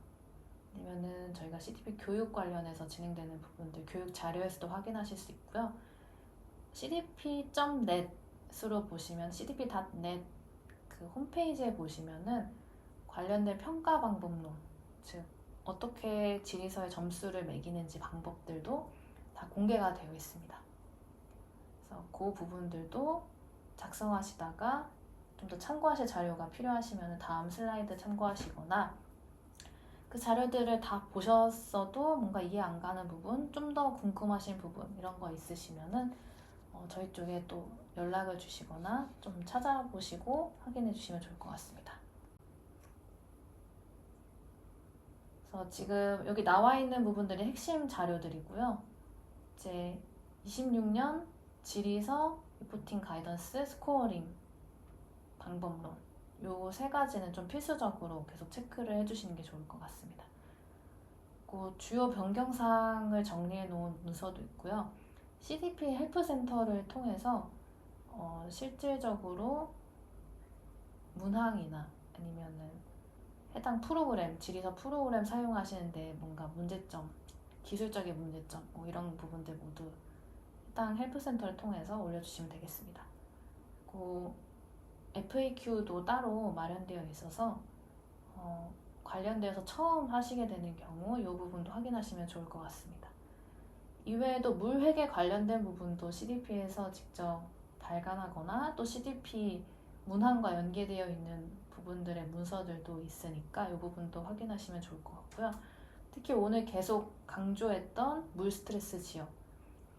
아니면은 저희가 CDP 교육 관련해서 진행되는 부분들 교육 자료에서도 확인하실 수 있고요. cdp.net으로 보시면 cdp.net 그 홈페이지에 보시면은 관련된 평가 방법론, 즉 어떻게 지리서의 점수를 매기는지 방법들도 다 공개가 되어 있습니다. 그래서 그 부분들도 작성하시다가 좀 더 참고하실 자료가 필요하시면 다음 슬라이드 참고하시거나 그 자료들을 다 보셨어도 뭔가 이해 안 가는 부분, 좀 더 궁금하신 부분 이런 거 있으시면은 저희 쪽에 또 연락을 주시거나 좀 찾아보시고 확인해 주시면 좋을 것 같습니다. 그래서 지금 여기 나와 있는 부분들이 핵심 자료들이고요. 이제 26년 지리서 리포팅 가이던스 스코어링 방법론 요 세 가지는 좀 필수적으로 계속 체크를 해주시는 게 좋을 것 같습니다. 그 주요 변경사항을 정리해 놓은 문서도 있고요. CDP 헬프센터를 통해서 실질적으로 문항이나 아니면은 해당 프로그램, 지리서 프로그램 사용하시는데 뭔가 문제점, 기술적인 문제점 뭐 이런 부분들 모두 해당 헬프센터를 통해서 올려주시면 되겠습니다. 그 FAQ도 따로 마련되어 있어서 관련되어서 처음 하시게 되는 경우 이 부분도 확인하시면 좋을 것 같습니다. 이외에도 물획에 관련된 부분도 CDP에서 직접 발간하거나 또 CDP 문항과 연계되어 있는 부분들의 문서들도 있으니까 이 부분도 확인하시면 좋을 것 같고요. 특히 오늘 계속 강조했던 물 스트레스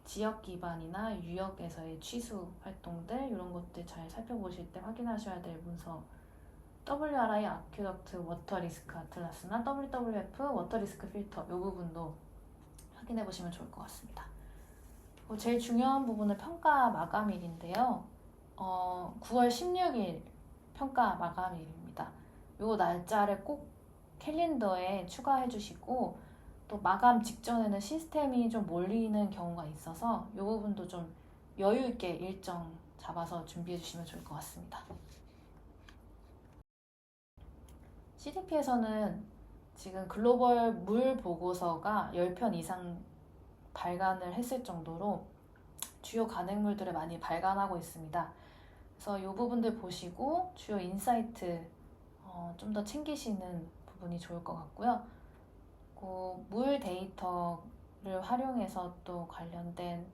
지역 기반이나 유역에서의 취수 활동들 이런 것들 잘 살펴보실 때 확인하셔야 될 문서 WRI 아큐덕트 워터 리스크 아틀라스나 WWF 워터 리스크 필터 이 부분도 확인해 보시면 좋을 것 같습니다. 제일 중요한 부분은 평가 마감일인데요. 9월 16일 평가 마감일입니다. 이 날짜를 꼭 캘린더에 추가해 주시고 또 마감 직전에는 시스템이 좀 몰리는 경우가 있어서 이 부분도 좀 여유 있게 일정 잡아서 준비해 주시면 좋을 것 같습니다. CDP에서는 지금 글로벌 물 보고서가 10편 이상 발간을 했을 정도로 주요 간행물들을 많이 발간하고 있습니다. 그래서 이 부분들 보시고 주요 인사이트 좀 더 챙기시는 부분이 좋을 것 같고요. 물 데이터를 활용해서 또 관련된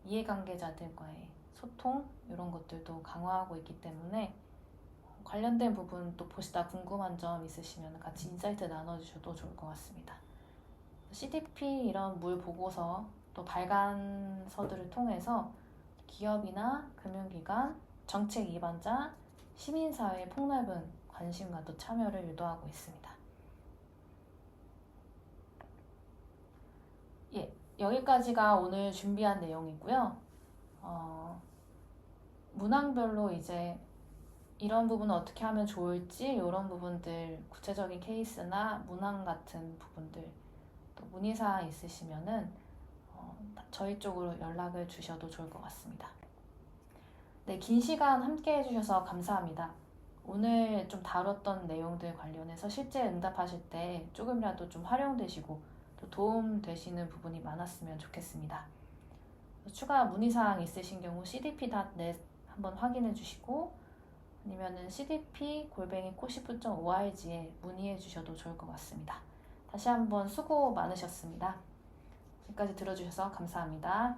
이해관계자들과의 소통 이런 것들도 강화하고 있기 때문에 관련된 부분 또 보시다 궁금한 점 있으시면 같이 인사이트 나눠주셔도 좋을 것 같습니다. CDP 이런 물 보고서 또 발간서들을 통해서 기업이나 금융기관, 정책 입안자, 시민사회의 폭넓은 관심과 또 참여를 유도하고 있습니다. 예, 여기까지가 오늘 준비한 내용이고요. 문항별로 이제 이런 부분은 어떻게 하면 좋을지 이런 부분들 구체적인 케이스나 문항 같은 부분들 또 문의사항 있으시면은 저희 쪽으로 연락을 주셔도 좋을 것 같습니다. 네, 긴 시간 함께 해주셔서 감사합니다. 오늘 좀 다뤘던 내용들 관련해서 실제 응답하실 때 조금이라도 좀 활용되시고 또 도움 되시는 부분이 많았으면 좋겠습니다. 추가 문의사항 있으신 경우 cdp.net 한번 확인해 주시고 아니면은 cdp@코시프.org에 문의해 주셔도 좋을 것 같습니다. 다시 한번 수고 많으셨습니다. 여기까지 들어주셔서 감사합니다.